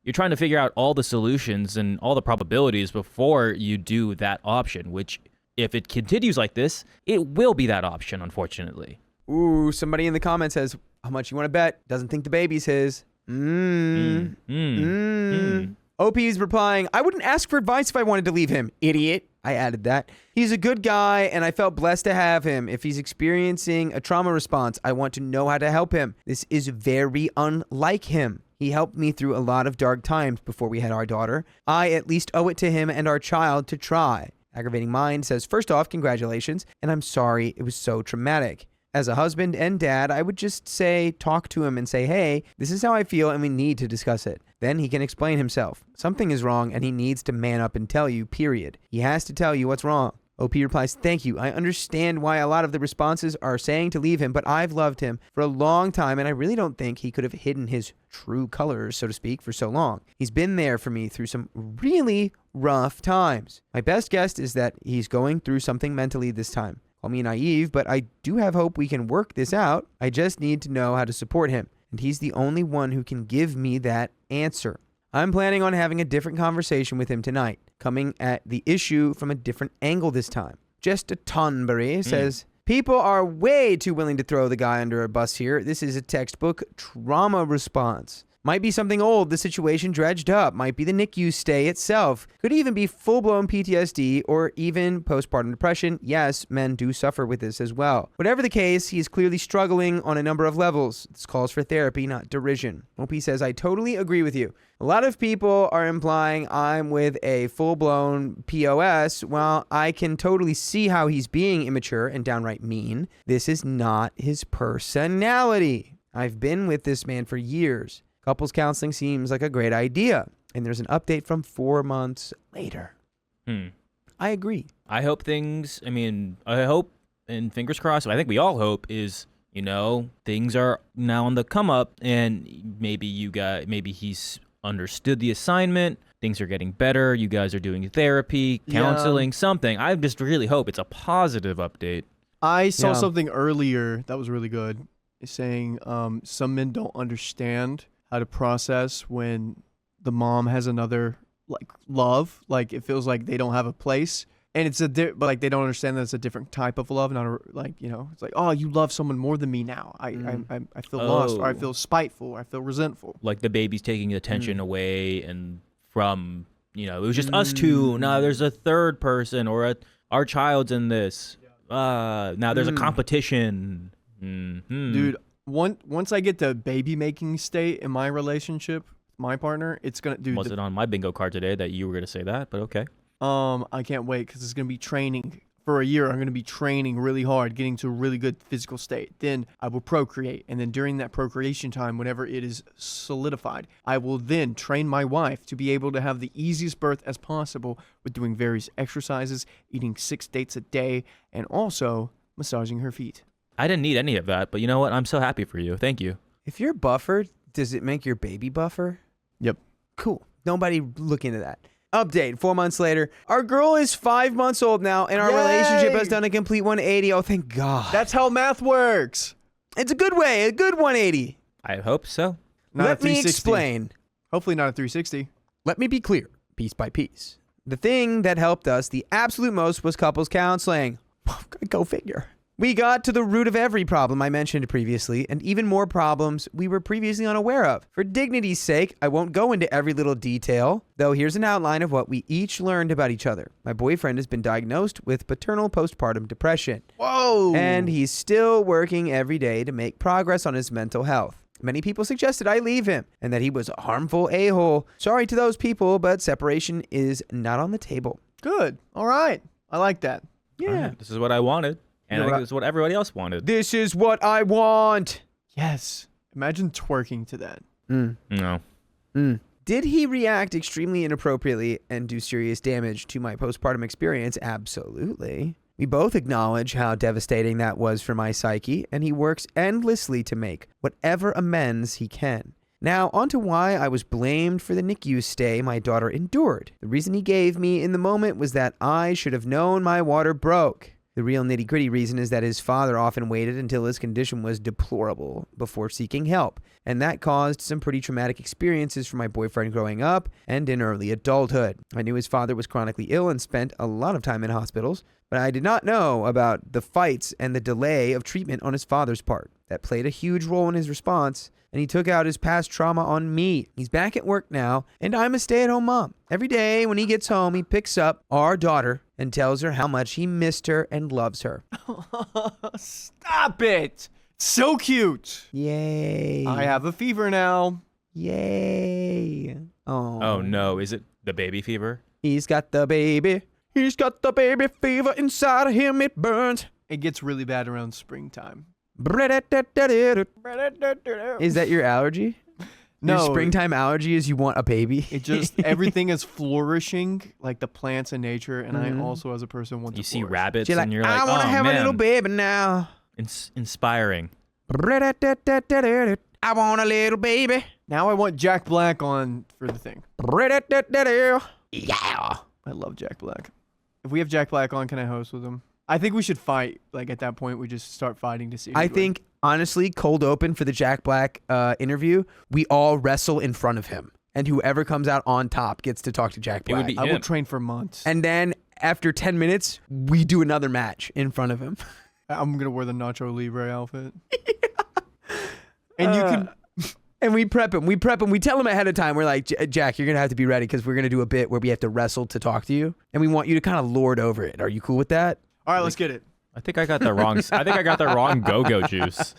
C: you're trying to figure out all the solutions and all the probabilities before you do that option, which if it continues like this, it will be that option, unfortunately.
B: Ooh, somebody in the comments says, how much you want to bet? Doesn't think the baby's his. OP's replying, I wouldn't ask for advice if I wanted to leave him, idiot. I added that. He's a good guy, and I felt blessed to have him. If he's experiencing a trauma response, I want to know how to help him. This is very unlike him. He helped me through a lot of dark times before we had our daughter. I at least owe it to him and our child to try. Aggravating Mind says, first off, congratulations, and I'm sorry it was so traumatic. As a husband and dad, I would just say, talk to him and say, hey, this is how I feel and we need to discuss it. Then he can explain himself. Something is wrong and he needs to man up and tell you, period. He has to tell you what's wrong. OP replies, thank you. I understand why a lot of the responses are saying to leave him, but I've loved him for a long time and I really don't think he could have hidden his true colors, so to speak, for so long. He's been there for me through some really rough times. My best guess is that he's going through something mentally this time. Call me naive, but I do have hope we can work this out. I just need to know how to support him, and he's the only one who can give me that answer. I'm planning on having a different conversation with him tonight, coming at the issue from a different angle this time. Just a Tonbury says, people are way too willing to throw the guy under a bus here. This is a textbook trauma response. Might be something old, the situation dredged up. Might be the NICU stay itself. Could even be full-blown PTSD or even postpartum depression. Yes, men do suffer with this as well. Whatever the case, he is clearly struggling on a number of levels. This calls for therapy, not derision. OP says, I totally agree with you. A lot of people are implying I'm with a full-blown POS. While I can totally see how he's being immature and downright mean, this is not his personality. I've been with this man for years. Couples counseling seems like a great idea. And there's an update from 4 months later. I agree.
C: I hope I hope, and fingers crossed, I think we all hope is, things are now on the come up and maybe he's understood the assignment. Things are getting better. You guys are doing therapy, counseling, something. I just really hope it's a positive update.
A: I saw something earlier that was really good. It's saying some men don't understand how to process when the mom has another love, it feels like they don't have a place, and it's but they don't understand that it's a different type of love, not it's like, oh, you love someone more than me now. I feel lost, or I feel spiteful, or I feel resentful. Like
C: the baby's taking attention away and from it was just us two. Now there's a third person, or our child's in this. Now there's a competition.
A: Dude. Once I get to baby making state in my relationship, my partner, it's gonna do.
C: Was it on my bingo card today that you were gonna say that? But okay.
A: I can't wait because it's gonna be training for a year. I'm gonna be training really hard, getting to a really good physical state. Then I will procreate, and then during that procreation time, whenever it is solidified, I will then train my wife to be able to have the easiest birth as possible with doing various exercises, eating 6 dates a day, and also massaging her feet.
C: I didn't need any of that, but you know what? I'm so happy for you. Thank you.
B: If you're buffered, does it make your baby buffer?
A: Yep.
B: Cool. Nobody look into that. Update, 4 months later. Our girl is 5 months old now, and our relationship has done a complete 180. Oh, thank God.
A: That's how math works.
B: It's a good way, a good 180.
C: I hope so.
B: Let me explain.
A: Hopefully not a 360.
B: Let me be clear, piece by piece. The thing that helped us the absolute most was couples counseling. Go figure. We got to the root of every problem I mentioned previously, and even more problems we were previously unaware of. For dignity's sake, I won't go into every little detail, though here's an outline of what we each learned about each other. My boyfriend has been diagnosed with paternal postpartum depression.
A: Whoa!
B: And he's still working every day to make progress on his mental health. Many people suggested I leave him, and that he was a harmful a-hole. Sorry to those people, but separation is not on the table.
A: Good. All right. I like that.
B: Yeah.
C: Right. This is what I wanted. And I think this is what everybody else wanted.
B: This is what I want.
A: Yes. Imagine twerking to that.
C: No.
B: Did he react extremely inappropriately and do serious damage to my postpartum experience? Absolutely. We both acknowledge how devastating that was for my psyche, and he works endlessly to make whatever amends he can. Now, on to why I was blamed for the NICU stay my daughter endured. The reason he gave me in the moment was that I should have known my water broke. The real nitty-gritty reason is that his father often waited until his condition was deplorable before seeking help, and that caused some pretty traumatic experiences for my boyfriend growing up and in early adulthood. I knew his father was chronically ill and spent a lot of time in hospitals, but I did not know about the fights and the delay of treatment on his father's part. That played a huge role in his response, and he took out his past trauma on me. He's back at work now, and I'm a stay-at-home mom. Every day when he gets home, he picks up our daughter and tells her how much he missed her and loves her.
A: Stop it. So cute.
B: Yay.
A: I have a fever now.
B: Yay.
C: Oh no, is it the baby fever?
B: He's got the baby. He's got the baby fever inside of him. It burns.
A: It gets really bad around springtime.
B: Is that your allergy?
A: No.
B: Your springtime allergy is you want a baby?
A: It just, everything is flourishing, like the plants in nature, and I also, as a person, want to
C: You see
A: flourish.
C: rabbits
B: You're like,
C: and you're like,
B: I want to
C: oh
B: have
C: man,
B: a little baby now.
C: Inspiring.
B: I want a little baby.
A: Now I want Jack Black on for the thing.
D: Yeah.
A: I love Jack Black. If we have Jack Black on, can I host with him? I think we should fight. Like, at that point, we just start fighting to see who'd
B: I
A: win.
B: think, honestly, cold open for the Jack Black interview, we all wrestle in front of him. And whoever comes out on top gets to talk to Jack
C: It would
B: Black.
C: be
A: I will
C: him.
A: train for months.
B: And then after 10 minutes, we do another match in front of him.
A: I'm going to wear the Nacho Libre outfit. And you can...
B: And we prep him. We tell him ahead of time. We're like, Jack, you're going to have to be ready because we're going to do a bit where we have to wrestle to talk to you. And we want you to kind of lord over it. Are you cool with that?
A: All right, let's get it.
C: I think I got the wrong. I think I got the wrong go-go juice.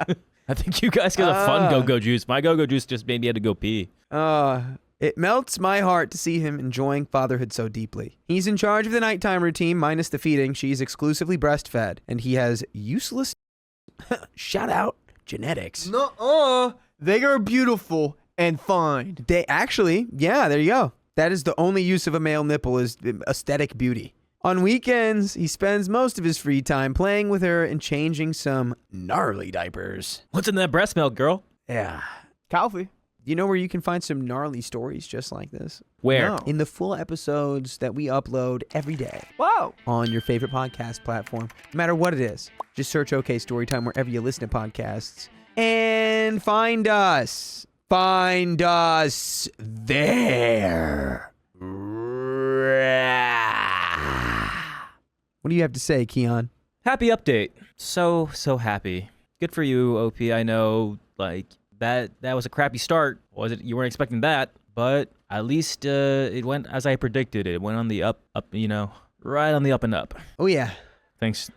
C: I think you guys got a fun go-go juice. My go-go juice just made me had to go pee.
B: It melts my heart to see him enjoying fatherhood so deeply. He's in charge of the nighttime routine, minus the feeding. She's exclusively breastfed, and he has useless, shout out, genetics.
A: Nuh-uh. They are beautiful and fine.
B: They actually, yeah, there you go. That is the only use of a male nipple is aesthetic beauty. On weekends, he spends most of his free time playing with her and changing some gnarly diapers.
C: What's in that breast milk, girl?
B: Yeah.
A: Coffee.
B: You know where you can find some gnarly stories just like this?
C: Where?
A: No.
B: In the full episodes that we upload every day
A: Wow.
B: on your favorite podcast platform, no matter what it is. Just search OK Storytime wherever you listen to podcasts and find us. Find us there. What do you have to say, Keon?
C: Happy update. So happy. Good for you, OP. I know, like that was a crappy start. Was it? You weren't expecting that, but at least it went as I predicted. It went on the up. Right on the up and up.
B: Oh, yeah.
C: Thanks.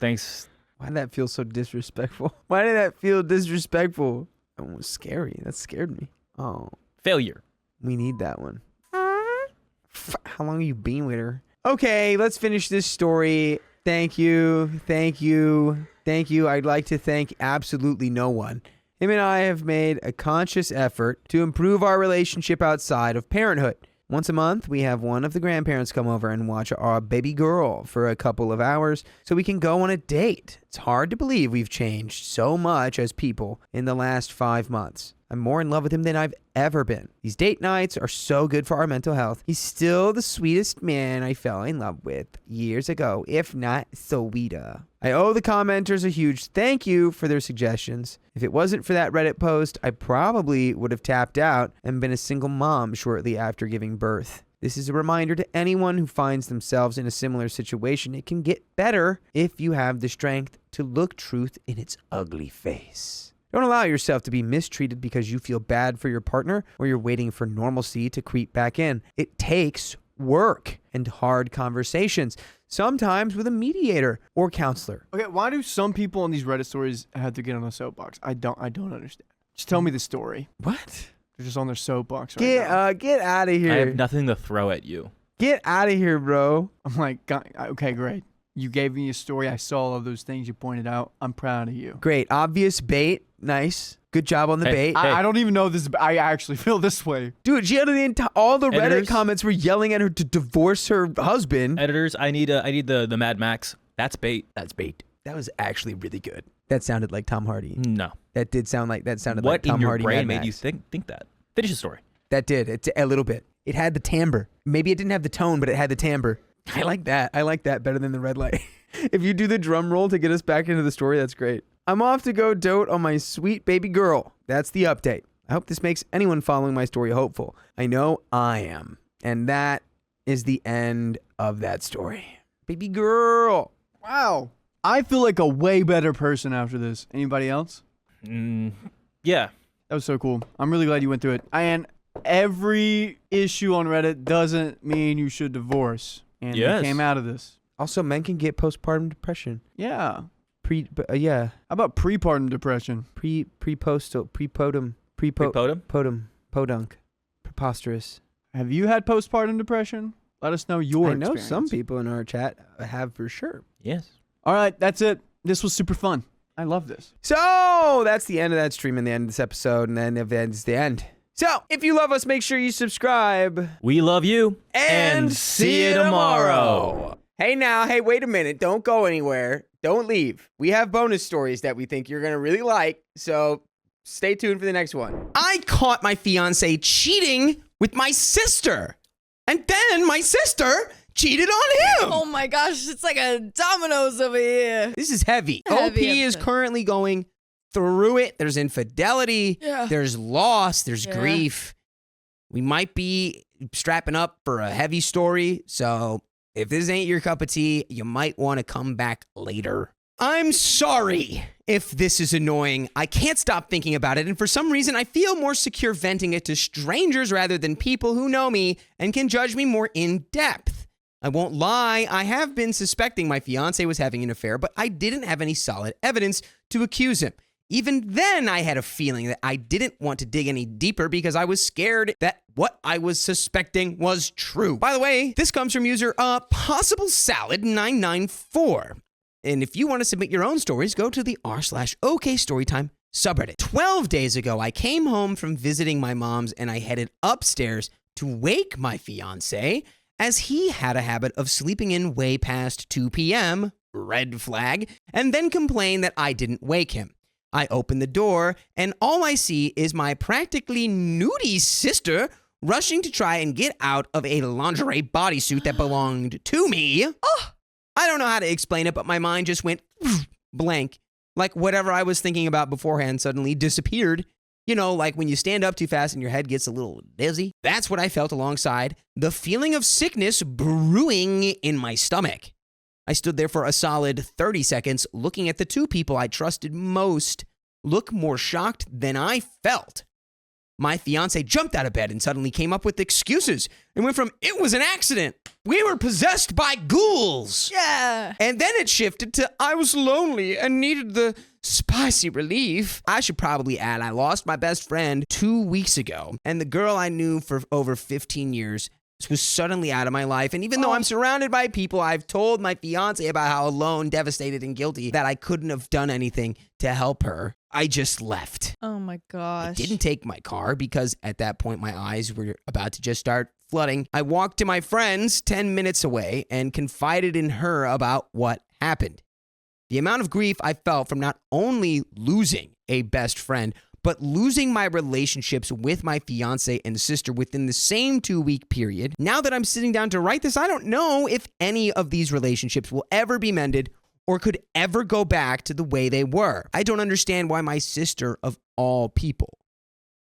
B: Why did that feel so disrespectful? Why did that feel disrespectful? That one was scary. That scared me. Oh,
C: Failure.
B: we need that one. How long have you been with her? Okay, let's finish this story. Thank you. I'd like to thank absolutely no one. Him and I have made a conscious effort to improve our relationship outside of parenthood. Once a month, we have one of the grandparents come over and watch our baby girl for a couple of hours so we can go on a date. It's hard to believe we've changed so much as people in the last 5 months. I'm more in love with him than I've ever been. These date nights are so good for our mental health. He's still the sweetest man I fell in love with years ago, if not sweeter. I owe the commenters a huge thank you for their suggestions. If it wasn't for that Reddit post, I probably would have tapped out and been a single mom shortly after giving birth. This is a reminder to anyone who finds themselves in a similar situation. It can get better if you have the strength to look truth in its ugly face. Don't allow yourself to be mistreated because you feel bad for your partner or you're waiting for normalcy to creep back in. It takes work and hard conversations, sometimes with a mediator or counselor.
A: Okay, why do some people on these Reddit stories have to get on a soapbox? I don't understand. Just tell me the story.
B: What?
A: They're just on their soapbox right now.
B: Get out of here.
C: I have nothing to throw at you.
B: Get out of here, bro.
A: I'm like, okay, great. You gave me a story. I saw all of those things you pointed out. I'm proud of you.
B: Great. Obvious bait. Nice. Good job on the
C: Hey,
B: bait.
A: I don't even know this. I actually feel this way.
B: Dude, she had all the Reddit
C: Editors?
B: comments were yelling at her to divorce her husband.
C: Editors, I need the Mad Max. That's bait.
B: That's bait. That was actually really good. That sounded like Tom Hardy.
C: No.
B: That did sound like like
C: What
B: Tom
C: in your
B: Hardy.
C: brain
B: Mad
C: made
B: Max.
C: you think that? Finish the story.
B: That did. It's a little bit. It had the timbre. Maybe it didn't have the tone, but it had the timbre. I like that. I like that better than the red light. If you do the drum roll to get us back into the story, that's great. I'm off to go dote on my sweet baby girl. That's the update. I hope this makes anyone following my story hopeful. I know I am. And that is the end of that story. Baby girl.
A: Wow. I feel like a way better person after this. Anybody else?
C: Yeah.
A: That was so cool. I'm really glad you went through it. And every issue on Reddit doesn't mean you should divorce. And you came out of this.
B: Also, men can get postpartum depression.
A: Yeah.
B: Yeah.
A: How about prepartum depression?
B: Prepotum, podunk, preposterous.
A: Have you had postpartum depression? Let us know your
B: I know
A: experience.
B: some people in our chat have for sure.
C: Yes.
A: All right, that's it. This was super fun. I love this.
B: So that's the end of that stream and the end of this episode, and then it's the end. So if you love us, make sure you subscribe.
C: We love you.
B: And see you tomorrow. Hey, wait a minute. Don't go anywhere. Don't leave. We have bonus stories that we think you're going to really like, so stay tuned for the next one. I caught my fiance cheating with my sister, and then my sister cheated on him.
E: Oh my gosh, it's like a dominoes over here.
B: This is heavy.
E: Heavy
B: OP is
E: episode.
B: currently going through it. There's infidelity.
E: Yeah.
B: There's loss. There's
E: Yeah.
B: grief. We might be strapping up for a heavy story, so if this ain't your cup of tea, you might want to come back later. I'm sorry if this is annoying. I can't stop thinking about it, and for some reason, I feel more secure venting it to strangers rather than people who know me and can judge me more in depth. I won't lie, I have been suspecting my fiance was having an affair, but I didn't have any solid evidence to accuse him. Even then, I had a feeling that I didn't want to dig any deeper because I was scared that what I was suspecting was true. By the way, this comes from user Possible Salad 994. And if you want to submit your own stories, go to the r/OK Storytime subreddit. 12 days ago, I came home from visiting my mom's and I headed upstairs to wake my fiance as he had a habit of sleeping in way past 2 p.m., red flag, and then complained that I didn't wake him. I open the door, and all I see is my practically nudie sister rushing to try and get out of a lingerie bodysuit that belonged to me. Oh, I don't know how to explain it, but my mind just went blank. Like whatever I was thinking about beforehand suddenly disappeared. You know, like when you stand up too fast and your head gets a little dizzy. That's what I felt alongside the feeling of sickness brewing in my stomach. I stood there for a solid 30 seconds looking at the two people I trusted most look more shocked than I felt. My fiance jumped out of bed and suddenly came up with excuses and went from, "It was an accident. We were possessed by ghouls."
E: Yeah.
B: And then it shifted to, "I was lonely and needed the spicy relief." I should probably add, I lost my best friend 2 weeks ago, and the girl I knew for over 15 years was suddenly out of my life. And even though I'm surrounded by people, I've told my fiance about how alone, devastated, and guilty that I couldn't have done anything to help her. I just left.
E: Oh my
B: I
E: gosh.
B: didn't take my car because at that point my eyes were about to just start flooding. I walked to my friend's 10 minutes away and confided in her about what happened. The amount of grief I felt from not only losing a best friend, but losing my relationships with my fiance and sister within the same 2-week period. Now that I'm sitting down to write this, I don't know if any of these relationships will ever be mended or could ever go back to the way they were. I don't understand why my sister, of all people,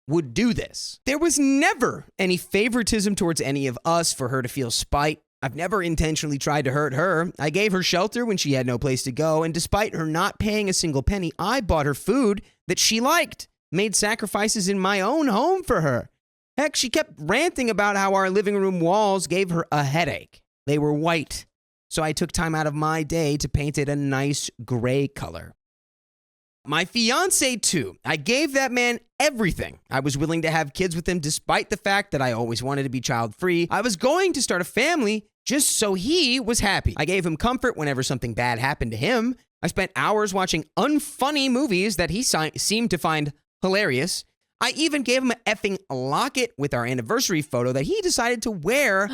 B: would do this. There was never any favoritism towards any of us for her to feel spite. I've never intentionally tried to hurt her. I gave her shelter when she had no place to go, and despite her not paying a single penny, I bought her food that she liked, made sacrifices in my own home for her. Heck, she kept ranting about how our living room walls gave her a headache. They were white, so I took time out of my day to paint it a nice gray color. My fiance, too. I gave that man everything. I was willing to have kids with him despite the fact that I always wanted to be child-free. I was going to start a family just so he was happy. I gave him comfort whenever something bad happened to him. I spent hours watching unfunny movies that he seemed to find hilarious. I even gave him an effing locket with our anniversary photo that he decided to wear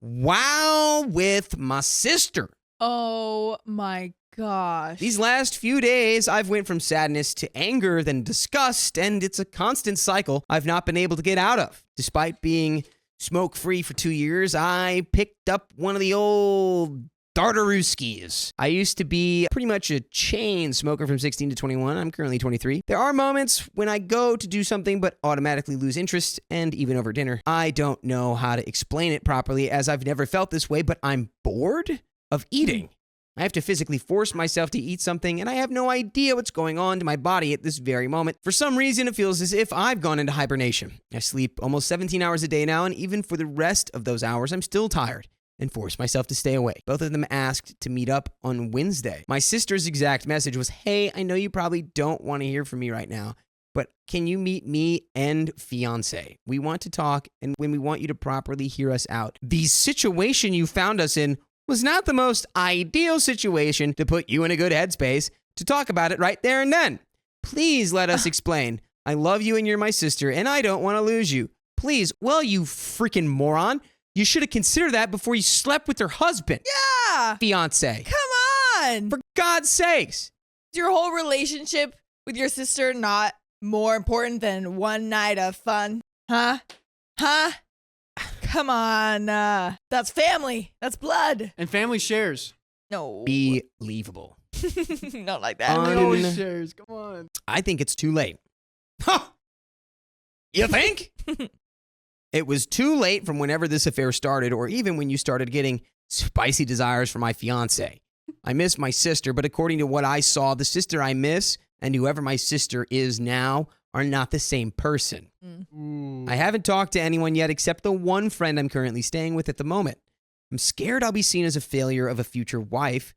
B: while with my sister.
E: Oh my gosh.
B: These last few days, I've went from sadness to anger, then disgust, and it's a constant cycle I've not been able to get out of. Despite being smoke-free for 2 years, I picked up one of the old Dardarooskis. I used to be pretty much a chain smoker from 16 to 21. I'm currently 23. There are moments when I go to do something but automatically lose interest, and even over dinner. I don't know how to explain it properly as I've never felt this way, but I'm bored of eating. I have to physically force myself to eat something, and I have no idea what's going on to my body at this very moment. For some reason, it feels as if I've gone into hibernation. I sleep almost 17 hours a day now, and even for the rest of those hours, I'm still tired and force myself to stay awake. Both of them asked to meet up on Wednesday. My sister's exact message was, "Hey, I know you probably don't want to hear from me right now, but can you meet me and fiance? We want to talk, and when we want you to properly hear us out. The situation you found us in was not the most ideal situation to put you in a good headspace to talk about it right there and then. Please let us explain. I love you and you're my sister, and I don't want to lose you. Please." Well, you freaking moron. You should have considered that before you slept with your husband.
E: Yeah.
B: Fiance.
E: Come on.
B: For God's sakes.
E: Is your whole relationship with your sister not more important than one night of fun? Huh? Come on. That's family. That's blood.
A: And family shares.
E: No.
B: Believable.
E: Not like that.
B: Un-
A: Family always shares. Come on.
B: I think it's too late. Huh? You think? It was too late from whenever this affair started, or even when you started getting spicy desires for my fiance. I miss my sister, but according to what I saw, the sister I miss and whoever my sister is now are not the same person.
A: Ooh.
B: I haven't talked to anyone yet except the one friend I'm currently staying with at the moment. I'm scared I'll be seen as a failure of a future wife,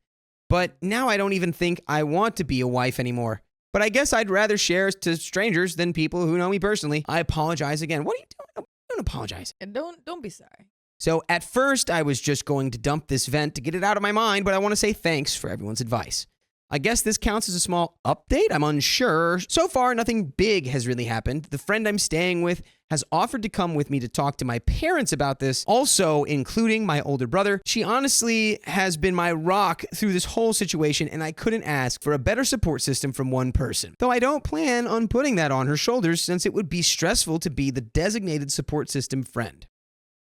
B: but now I don't even think I want to be a wife anymore. But I guess I'd rather share to strangers than people who know me personally. I apologize again. What are you doing? Don't apologize.
E: And don't be sorry.
B: So at first, I was just going to dump this vent to get it out of my mind, but I want to say thanks for everyone's advice. I guess this counts as a small update. I'm unsure. So far, nothing big has really happened. The friend I'm staying with has offered to come with me to talk to my parents about this, also including my older brother. She honestly has been my rock through this whole situation, and I couldn't ask for a better support system from one person. Though I don't plan on putting that on her shoulders, since it would be stressful to be the designated support system friend.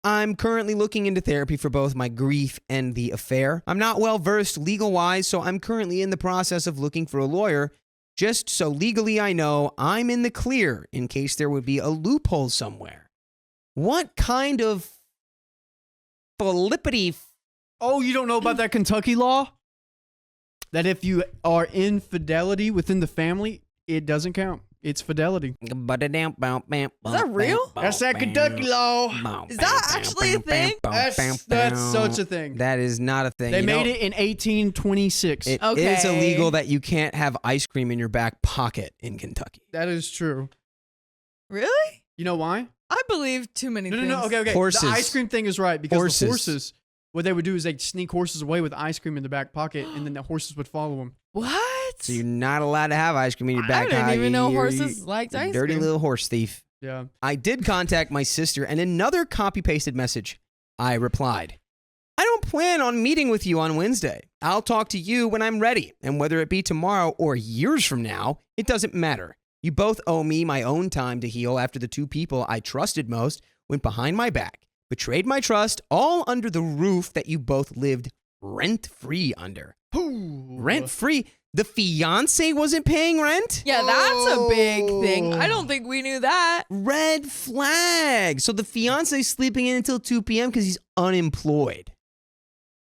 B: I'm currently looking into therapy for both my grief and the affair. I'm not well versed legal-wise, so I'm currently in the process of looking for a lawyer, just so legally I know I'm in the clear in case there would be a loophole somewhere. What kind of flippity...
A: Oh, you don't know about that Kentucky law? That if you are infidelity within the family, it doesn't count. It's fidelity.
E: Is that real?
A: That's that Kentucky law.
E: Is that actually a thing?
A: That's such a thing.
B: That is not a thing.
A: They made it in 1826.
B: It
E: Okay.
B: is illegal that you can't have ice cream in your back pocket in Kentucky.
A: That is true.
E: Really?
A: You know why?
E: I believe too many things.
A: No. Okay.
B: Horses.
A: The ice cream thing is right because
B: Horses.
A: the horses, what they would do is they'd sneak horses away with ice cream in the back pocket, and then the horses would follow them.
E: What?
B: So you're not allowed to have ice cream in your back
E: I didn't
B: pocket.
E: even know
B: You
E: horses liked ice
B: dirty
E: cream.
B: little horse thief.
A: Yeah.
B: I did contact my sister, and another copy-pasted message. I replied, "I don't plan on meeting with you on Wednesday. I'll talk to you when I'm ready, and whether it be tomorrow or years from now, it doesn't matter. You both owe me my own time to heal after the two people I trusted most went behind my back, betrayed my trust, all under the roof that you both lived rent-free under." Rent-free? The fiance wasn't paying rent?
E: Yeah, that's a big thing. I don't think we knew that.
B: Red flag. So the fiance's sleeping in until 2 p.m. because he's unemployed.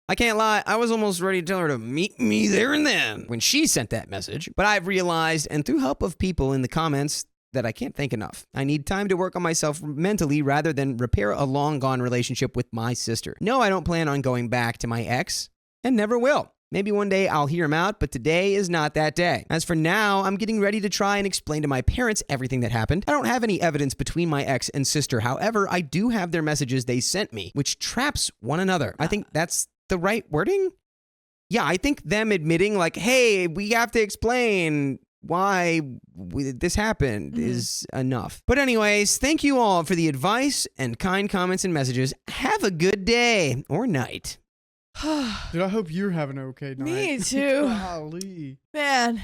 B: I can't lie, I was almost ready to tell her to meet me there and then when she sent that message. But I've realized, and through help of people in the comments, that I can't think enough. I need time to work on myself mentally rather than repair a long-gone relationship with my sister. No, I don't plan on going back to my ex, and never will. Maybe one day I'll hear him out, but today is not that day. As for now, I'm getting ready to try and explain to my parents everything that happened. I don't have any evidence between my ex and sister. However, I do have their messages they sent me, which traps one another. I think that's the right wording? Yeah, I think them admitting like, hey, we have to explain why this happened is enough. But anyways, thank you all for the advice and kind comments and messages. Have a good day or night.
A: Dude, I hope you're having an okay night.
E: Me too.
A: Golly.
E: Man.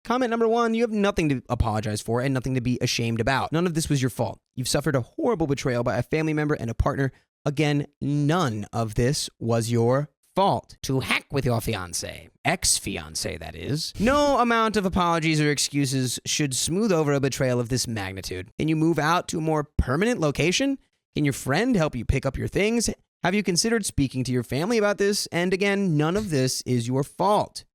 B: Comment number 1, you have nothing to apologize for and nothing to be ashamed about. None of this was your fault. You've suffered a horrible betrayal by a family member and a partner. Again, none of this was your fault. To heck with your fiance. Ex-fiance, that is. No amount of apologies or excuses should smooth over a betrayal of this magnitude. Can you move out to a more permanent location? Can your friend help you pick up your things? Have you considered speaking to your family about this? And again, none of this is your fault.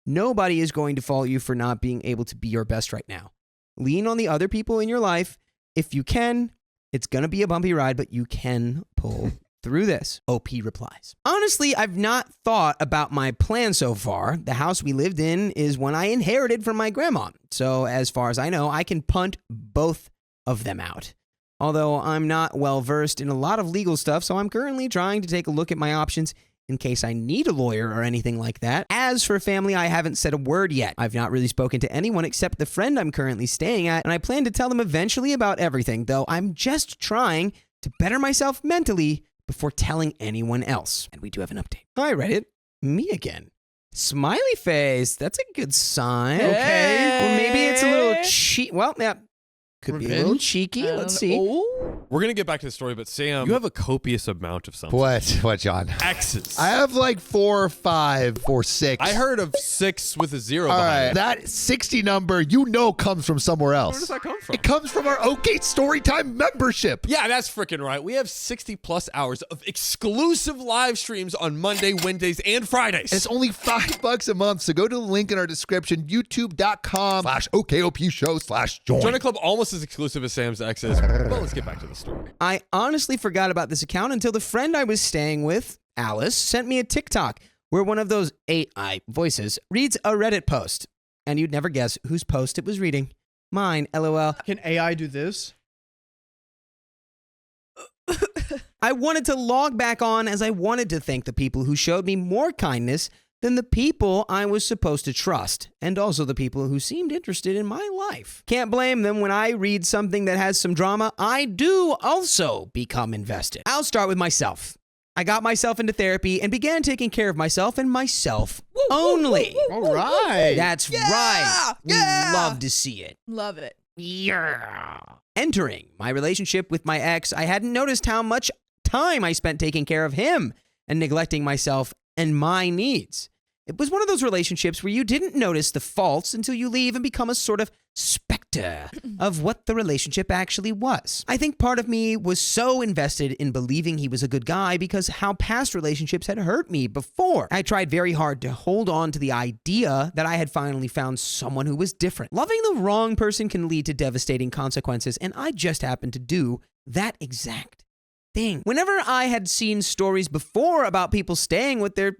B: Nobody is going to fault you for not being able to be your best right now. Lean on the other people in your life. If you can, it's going to be a bumpy ride, but you can pull through this. OP replies. Honestly, I've not thought about my plan so far. The house we lived in is one I inherited from my grandma. So as far as I know, I can punt both of them out. Although I'm not well versed in a lot of legal stuff, so I'm currently trying to take a look at my options in case I need a lawyer or anything like that. As for family, I haven't said a word yet. I've not really spoken to anyone except the friend I'm currently staying at, and I plan to tell them eventually about everything, though I'm just trying to better myself mentally before telling anyone else. And we do have an update. Hi, Reddit. Me again. Smiley face. That's a good sign. Okay. Well, maybe it's a little cheap. Well, yeah. Could be a little cheeky. Let's see.
F: We're going to get back to the story, but Sam, you have a copious amount of something.
G: What, John?
F: X's.
G: I have like 4 or 5 or 6.
F: I heard of 6 with a 0
G: All
F: behind
G: right,
F: it.
G: that 60 number, comes from somewhere else.
F: Where does that come from?
G: It comes from our OK Storytime membership.
F: Yeah, that's freaking right. We have 60 plus hours of exclusive live streams on Monday, Wednesdays, and Fridays.
G: It's only $5 a month, so go to the link in our description, youtube.com/OKOP show/join.
F: Join a club almost as exclusive as Sam's X is. Well, let's get back to the story.
B: I honestly forgot about this account until the friend I was staying with, Alice, sent me a TikTok where one of those AI voices reads a Reddit post. And you'd never guess whose post it was reading. Mine, LOL.
A: Can AI do this?
B: I wanted to log back on as I wanted to thank the people who showed me more kindness than the people I was supposed to trust, and also the people who seemed interested in my life. Can't blame them. When I read something that has some drama, I do also become invested. I'll start with myself. I got myself into therapy and began taking care of myself and myself only.
A: All right.
B: That's right. We love to see it.
E: Love it.
B: Yeah. Entering my relationship with my ex, I hadn't noticed how much time I spent taking care of him and neglecting myself and my needs. It was one of those relationships where you didn't notice the faults until you leave and become a sort of specter of what the relationship actually was. I think part of me was so invested in believing he was a good guy because how past relationships had hurt me before. I tried very hard to hold on to the idea that I had finally found someone who was different. Loving the wrong person can lead to devastating consequences, and I just happened to do that exact thing. Whenever I had seen stories before about people staying with their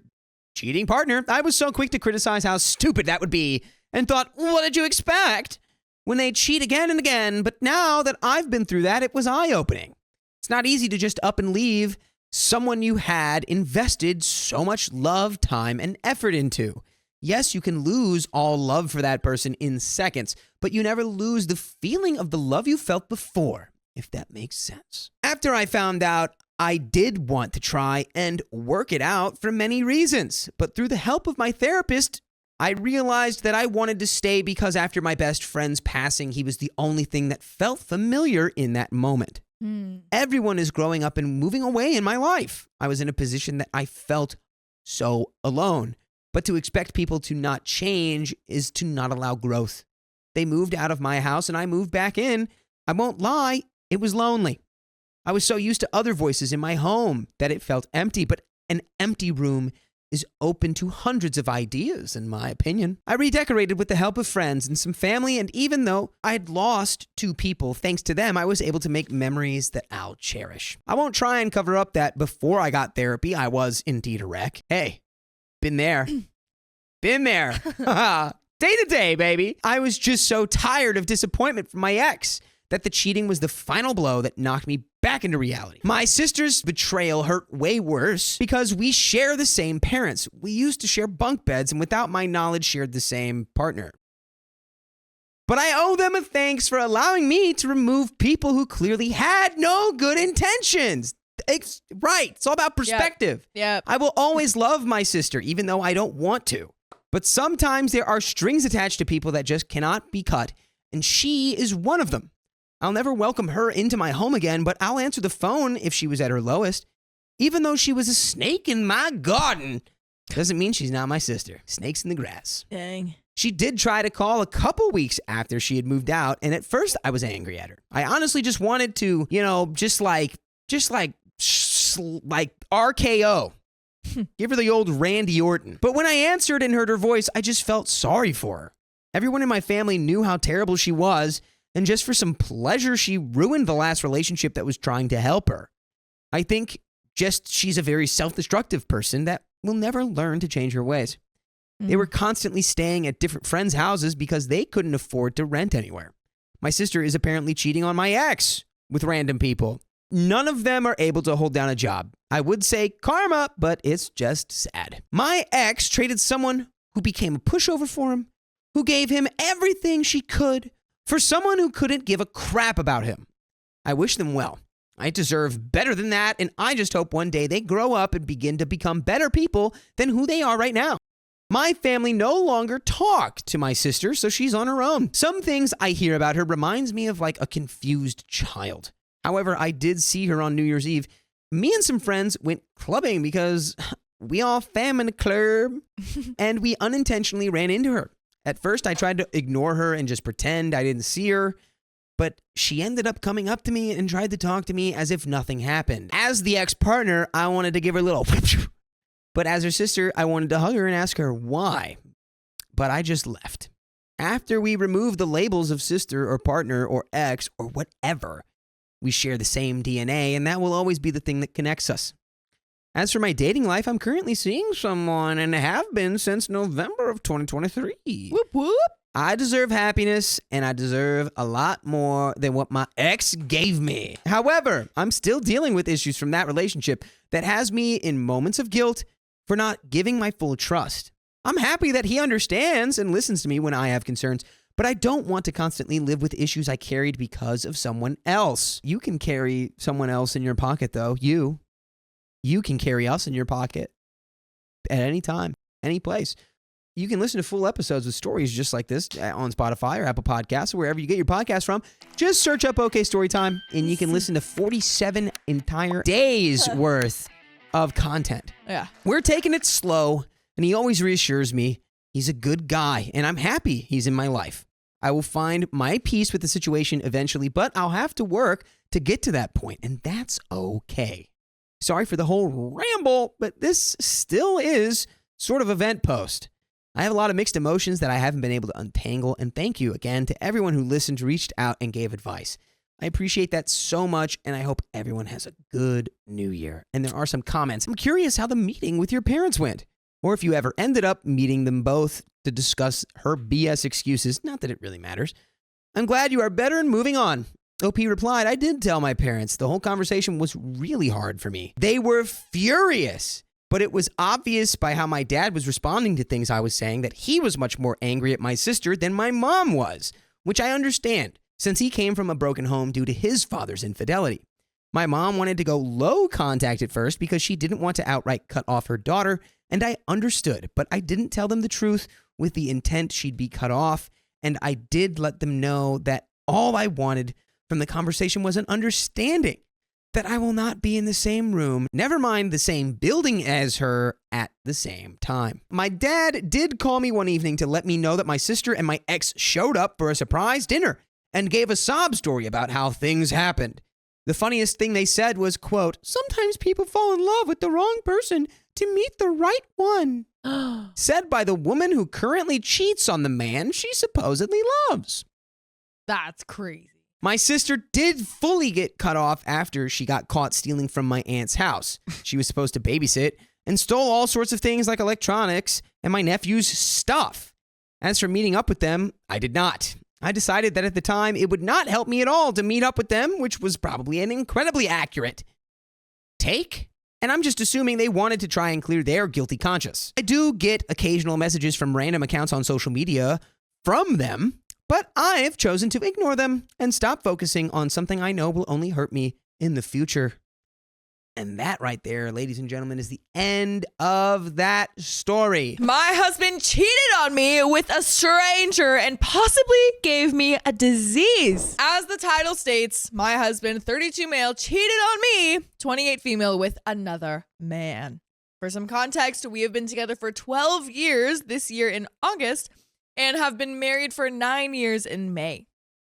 B: cheating partner, I was so quick to criticize how stupid that would be and thought, what did you expect? When they cheat again and again, but now that I've been through that, it was eye-opening. It's not easy to just up and leave someone you had invested so much love, time, and effort into. Yes, you can lose all love for that person in seconds, but you never lose the feeling of the love you felt before, if that makes sense. After I found out, I did want to try and work it out for many reasons, but through the help of my therapist, I realized that I wanted to stay because after my best friend's passing, he was the only thing that felt familiar in that moment. Everyone is growing up and moving away in my life. I was in a position that I felt so alone, but to expect people to not change is to not allow growth. They moved out of my house and I moved back in. I won't lie, it was lonely. I was so used to other voices in my home that it felt empty, but an empty room is open to hundreds of ideas, in my opinion. I redecorated with the help of friends and some family, and even though I had lost 2 people, thanks to them, I was able to make memories that I'll cherish. I won't try and cover up that before I got therapy, I was indeed a wreck. Hey, been there. Been there. Day to day, baby. I was just so tired of disappointment from my ex that the cheating was the final blow that knocked me back into reality. My sister's betrayal hurt way worse because we share the same parents. We used to share bunk beds and without my knowledge shared the same partner. But I owe them a thanks for allowing me to remove people who clearly had no good intentions. It's right. It's all about perspective.
E: Yep.
B: I will always love my sister, even though I don't want to. But sometimes there are strings attached to people that just cannot be cut, and she is one of them. I'll never welcome her into my home again, but I'll answer the phone if she was at her lowest. Even though she was a snake in my garden, doesn't mean she's not my sister. Snakes in the grass.
E: Dang.
B: She did try to call a couple weeks after she had moved out, and at first I was angry at her. I honestly just wanted to, just like RKO. Give her the old Randy Orton. But when I answered and heard her voice, I just felt sorry for her. Everyone in my family knew how terrible she was, and just for some pleasure, she ruined the last relationship that was trying to help her. I think just she's a very self-destructive person that will never learn to change her ways. They were constantly staying at different friends' houses because they couldn't afford to rent anywhere. My sister is apparently cheating on my ex with random people. None of them are able to hold down a job. I would say karma, but it's just sad. My ex traded someone who became a pushover for him, who gave him everything she could, for someone who couldn't give a crap about him. I wish them well. I deserve better than that, and I just hope one day they grow up and begin to become better people than who they are right now. My family no longer talk to my sister, so she's on her own. Some things I hear about her reminds me of like a confused child. However, I did see her on New Year's Eve. Me and some friends went clubbing because we all fam in a club, and we unintentionally ran into her. At first, I tried to ignore her and just pretend I didn't see her, but she ended up coming up to me and tried to talk to me as if nothing happened. As the ex-partner, I wanted to give her a little but as her sister, I wanted to hug her and ask her why. But I just left. After we removed the labels of sister or partner or ex or whatever, we share the same DNA, and that will always be the thing that connects us. As for my dating life, I'm currently seeing someone and have been since November of 2023.
E: Whoop whoop.
B: I deserve happiness, and I deserve a lot more than what my ex gave me. However, I'm still dealing with issues from that relationship that has me in moments of guilt for not giving my full trust. I'm happy that he understands and listens to me when I have concerns, but I don't want to constantly live with issues I carried because of someone else. You can carry someone else in your pocket, though. You can carry us in your pocket at any time, any place. You can listen to full episodes with stories just like this on Spotify or Apple Podcasts or wherever you get your podcast from. Just search up OK Storytime, and you can listen to 47 entire days worth of content.
E: Yeah.
B: We're taking it slow, and he always reassures me he's a good guy, and I'm happy he's in my life. I will find my peace with the situation eventually, but I'll have to work to get to that point, and that's okay. Sorry for the whole ramble, but this still is sort of a vent post. I have a lot of mixed emotions that I haven't been able to untangle, and thank you again to everyone who listened, reached out, and gave advice. I appreciate that so much, and I hope everyone has a good new year. And there are some comments. I'm curious how the meeting with your parents went, or if you ever ended up meeting them both to discuss her BS excuses. Not that it really matters. I'm glad you are better and moving on. OP replied, I did tell my parents. The whole conversation was really hard for me. They were furious, but it was obvious by how my dad was responding to things I was saying that he was much more angry at my sister than my mom was, which I understand, since he came from a broken home due to his father's infidelity. My mom wanted to go low contact at first because she didn't want to outright cut off her daughter, and I understood, but I didn't tell them the truth with the intent she'd be cut off, and I did let them know that all I wanted from the conversation was an understanding that I will not be in the same room, never mind the same building as her at the same time. My dad did call me one evening to let me know that my sister and my ex showed up for a surprise dinner and gave a sob story about how things happened. The funniest thing they said was, quote, sometimes people fall in love with the wrong person to meet the right one. Said by the woman who currently cheats on the man she supposedly loves.
E: That's crazy.
B: My sister did fully get cut off after she got caught stealing from my aunt's house. She was supposed to babysit and stole all sorts of things like electronics and my nephew's stuff. As for meeting up with them, I did not. I decided that at the time it would not help me at all to meet up with them, which was probably an incredibly accurate take. And I'm just assuming they wanted to try and clear their guilty conscience. I do get occasional messages from random accounts on social media from them, but I've chosen to ignore them and stop focusing on something I know will only hurt me in the future. And that right there, ladies and gentlemen, is the end of that story.
E: My husband cheated on me with a stranger and possibly gave me a disease. As the title states, my husband, 32 male, cheated on me, 28 female, with another man. For some context, we have been together for 12 years this year in August and have been married for 9 years in May.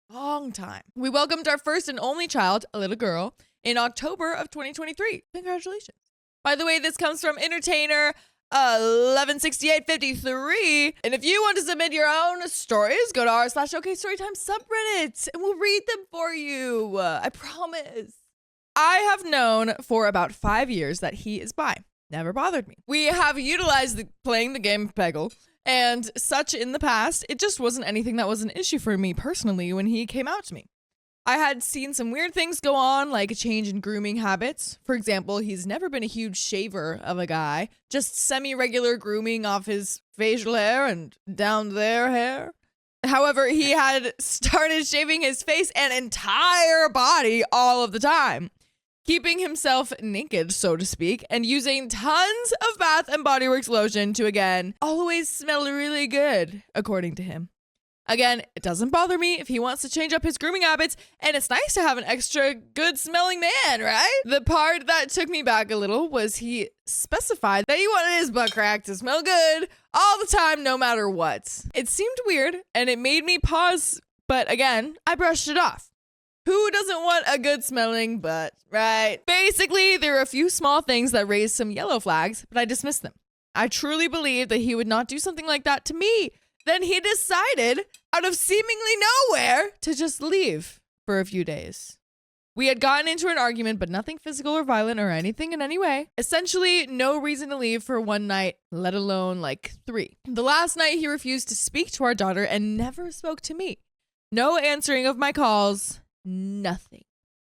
E: Long time. We welcomed our first and only child, a little girl, in October of 2023. Congratulations. By the way, this comes from entertainer 116853. And if you want to submit your own stories, go to r/OKStorytime subreddit and we'll read them for you. I promise. I have known for about 5 years that he is bi. Never bothered me. We have utilized playing the game Peggle and such in the past. It just wasn't anything that was an issue for me personally when he came out to me. I had seen some weird things go on, like a change in grooming habits. For example, he's never been a huge shaver of a guy, just semi-regular grooming off his facial hair and down their hair. However, he had started shaving his face and entire body all of the time, keeping himself naked, so to speak, and using tons of Bath and Body Works lotion to, again, always smell really good, according to him. Again, it doesn't bother me if he wants to change up his grooming habits, and it's nice to have an extra good-smelling man, right? The part that took me back a little was he specified that he wanted his butt crack to smell good all the time, no matter what. It seemed weird, and it made me pause, but again, I brushed it off. Who doesn't want a good-smelling butt, right? Basically, there are a few small things that raised some yellow flags, but I dismissed them. I truly believed that he would not do something like that to me. Then he decided, out of seemingly nowhere, to just leave for a few days. We had gotten into an argument, but nothing physical or violent or anything in any way. Essentially, no reason to leave for one night, let alone like 3. The last night, he refused to speak to our daughter and never spoke to me. No answering of my calls, nothing.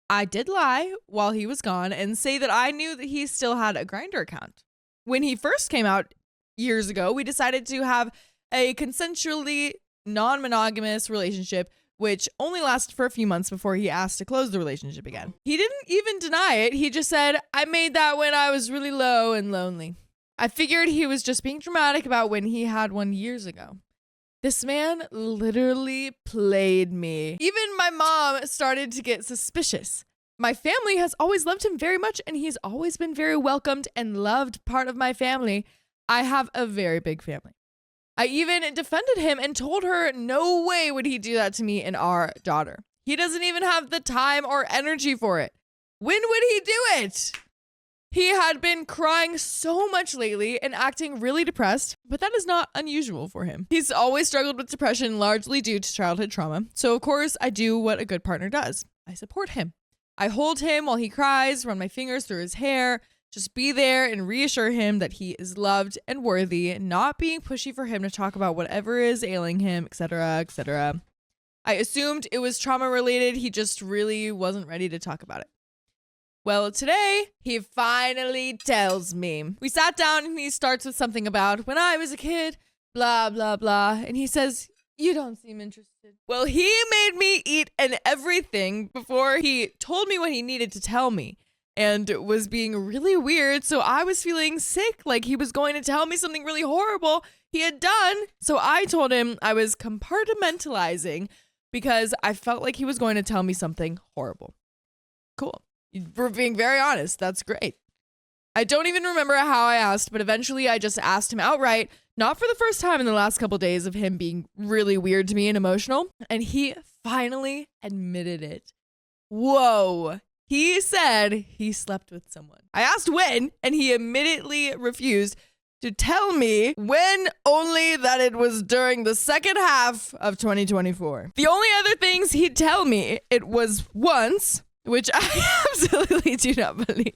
E: I did lie while he was gone and say that I knew that he still had a Grindr account. When he first came out years ago, we decided to have a consensually non-monogamous relationship, which only lasted for a few months before he asked to close the relationship again. He didn't even deny it. He just said, I made that when I was really low and lonely. I figured he was just being dramatic about when he had one years ago. This man literally played me. Even my mom started to get suspicious. My family has always loved him very much, and he's always been very welcomed and loved part of my family. I have a very big family. I even defended him and told her no way would he do that to me and our daughter. He doesn't even have the time or energy for it. When would he do it? He had been crying so much lately and acting really depressed, but that is not unusual for him. He's always struggled with depression, largely due to childhood trauma. So of course I do what a good partner does. I support him. I hold him while he cries, run my fingers through his hair, just be there and reassure him that he is loved and worthy, not being pushy for him to talk about whatever is ailing him, etc., etc. I assumed it was trauma related. He just really wasn't ready to talk about it. Well, today, he finally tells me. We sat down and he starts with something about when I was a kid, blah, blah, blah. And he says, you don't seem interested. Well, he made me eat an everything before he told me what he needed to tell me. And was being really weird, so I was feeling sick, like he was going to tell me something really horrible he had done. So I told him I was compartmentalizing because I felt like he was going to tell me something horrible. Cool. We're being very honest. That's great. I don't even remember how I asked, but eventually I just asked him outright, not for the first time in the last couple days of him being really weird to me and emotional, and he finally admitted it. Whoa. He said he slept with someone. I asked when, and he immediately refused to tell me when, only that it was during the second half of 2024. The only other things he'd tell me, it was once, which I absolutely do not believe,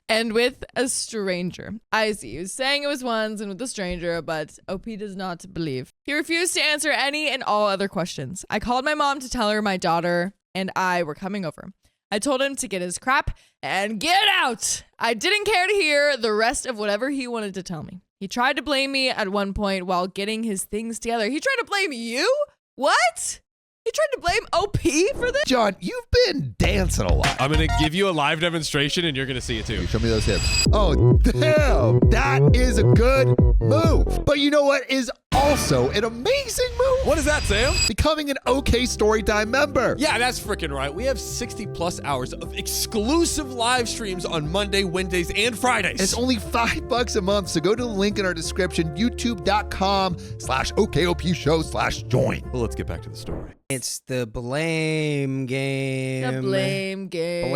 E: and with a stranger. I see. He was saying it was once and with a stranger, but OP does not believe. He refused to answer any and all other questions. I called my mom to tell her my daughter and I were coming over. I told him to get his crap and get out. I didn't care to hear the rest of whatever he wanted to tell me. He tried to blame me at one point while getting his things together. He tried to blame you? What? He tried to blame OP for this?
G: John, you've been dancing a lot.
F: I'm going to give you a live demonstration and you're going to see it too.
G: Show me those hips. Oh, damn. That is a good move. But you know what is also an amazing move.
F: What is that, Sam?
G: Becoming an OK Storytime member.
F: Yeah, that's freaking right. We have 60 plus hours of exclusive live streams on Monday, Wednesdays, and Fridays.
G: And it's only $5 a month, so go to the link in our description, youtube.com/OKOP show/join.
F: Well, let's get back to the story.
B: It's the blame game.
E: The blame game.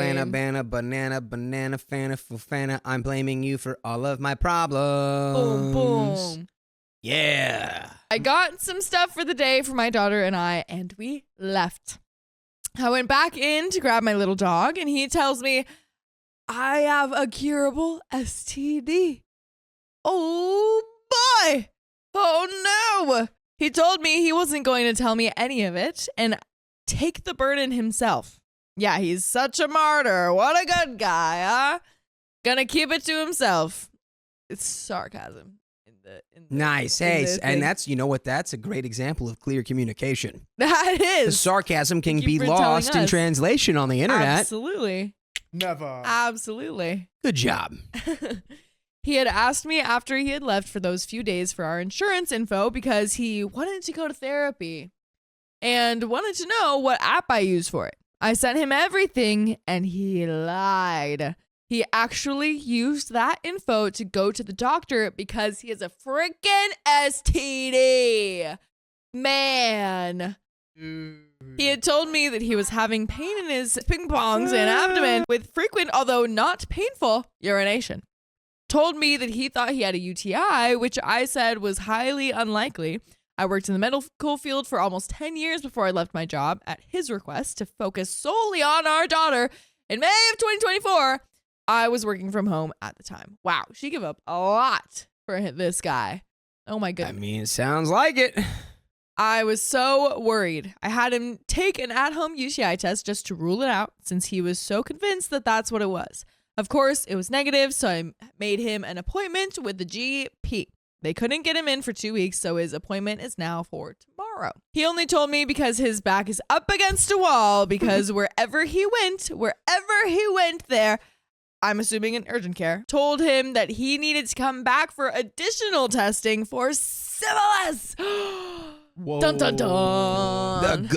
B: Banana, fana. I'm blaming you for all of my problems.
E: Boom, boom.
B: Yeah.
E: I got some stuff for the day for my daughter and I, and we left. I went back in to grab my little dog, and he tells me, I have a curable STD. Oh, boy. Oh, no. He told me he wasn't going to tell me any of it and take the burden himself. Yeah, he's such a martyr. What a good guy, huh? Gonna keep it to himself. It's sarcasm.
B: Nice. Hey, and that's, you know what? That's a great example of clear communication.
E: That
B: The
E: is.
B: sarcasm can
E: Thank you
B: be
E: for telling
B: lost in
E: us.
B: translation on the internet.
E: Absolutely.
A: Never.
E: Absolutely.
B: Good job.
E: He had asked me after he had left for those few days for our insurance info because he wanted to go to therapy and wanted to know what app I use for it. I sent him everything and he lied. He actually used that info to go to the doctor because he has a freaking STD. Man. He had told me that he was having pain in his ping pongs and abdomen with frequent, although not painful, urination. Told me that he thought he had a UTI, which I said was highly unlikely. I worked in the medical field for almost 10 years before I left my job at his request to focus solely on our daughter. In May of 2024, I was working from home at the time. Wow, she gave up a lot for this guy. Oh my
B: I
E: goodness.
B: mean, it sounds like it.
E: I was so worried. I had him take an at-home UTI test just to rule it out since he was so convinced that that's what it was. Of course, it was negative, so I made him an appointment with the GP. They couldn't get him in for 2 weeks, so his appointment is now for tomorrow. He only told me because his back is up against a wall because wherever he went there, I'm assuming in urgent care, told him that he needed to come back for additional testing for syphilis.
A: Whoa.
E: Dun, dun, dun.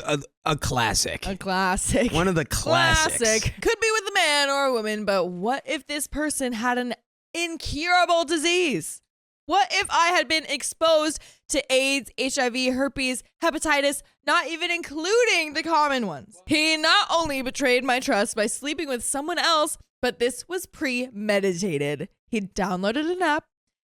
B: A classic.
E: A classic.
B: One of the classics.
E: Classic. Could be with a man or a woman, but what if this person had an incurable disease? What if I had been exposed to AIDS, HIV, herpes, hepatitis, not even including the common ones? He not only betrayed my trust by sleeping with someone else, but this was premeditated. He downloaded an app,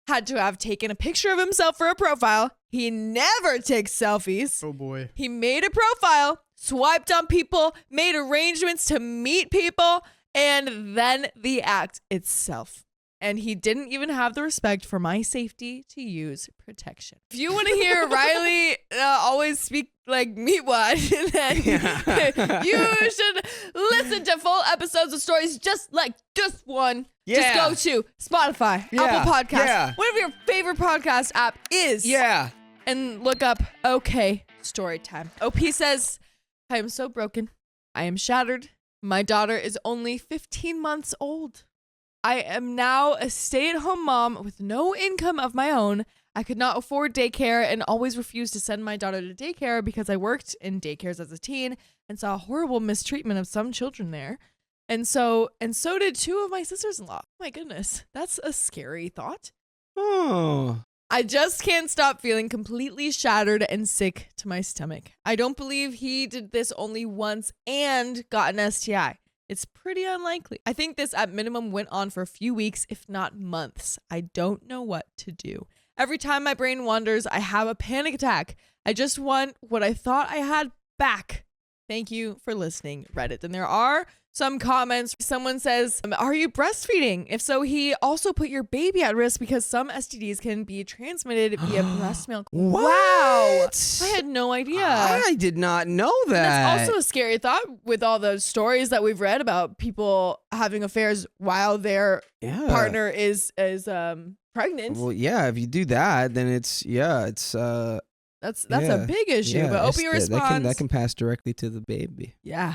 E: had to have taken a picture of himself for a profile. He never takes selfies.
A: Oh boy.
E: He made a profile, swiped on people, made arrangements to meet people, and then the act itself. And he didn't even have the respect for my safety to use protection. If you want to hear Riley always speak like meatwad, then you should listen to full episodes of stories just like this one.
B: Yeah.
E: Just go to Spotify,
B: Yeah.
E: Apple Podcasts,
B: Yeah.
E: whatever your favorite podcast app is.
B: Yeah.
E: And look up OK Storytime. OP says, I am so broken. I am shattered. My daughter is only 15 months old. I am now a stay-at-home mom with no income of my own. I could not afford daycare and always refused to send my daughter to daycare because I worked in daycares as a teen and saw horrible mistreatment of some children there. And so did two of my sisters-in-law. My goodness, that's a scary thought.
B: Oh.
E: I just can't stop feeling completely shattered and sick to my stomach. I don't believe he did this only once and got an STI. It's pretty unlikely. I think this at minimum went on for a few weeks, if not months. I don't know what to do. Every time my brain wanders, I have a panic attack. I just want what I thought I had back. Thank you for listening, Reddit. And there are some comments. Someone says, are you breastfeeding? If so, he also put your baby at risk because some STDs can be transmitted via breast milk.
B: What?
E: Wow. I had no idea.
B: I did not know that.
E: That's also a scary thought with all those stories that we've read about people having affairs while their partner is pregnant.
B: Well, yeah, if you do that, then it's
E: that's a big issue.
B: Yeah,
E: but Opie responds,
B: that can pass directly to the baby.
E: yeah.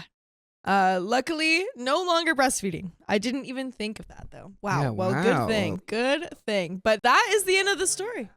E: Luckily, no longer breastfeeding. I didn't even think of that though. Wow.
B: Yeah,
E: well,
B: wow.
E: good thing. Good thing. But that is the end of the story.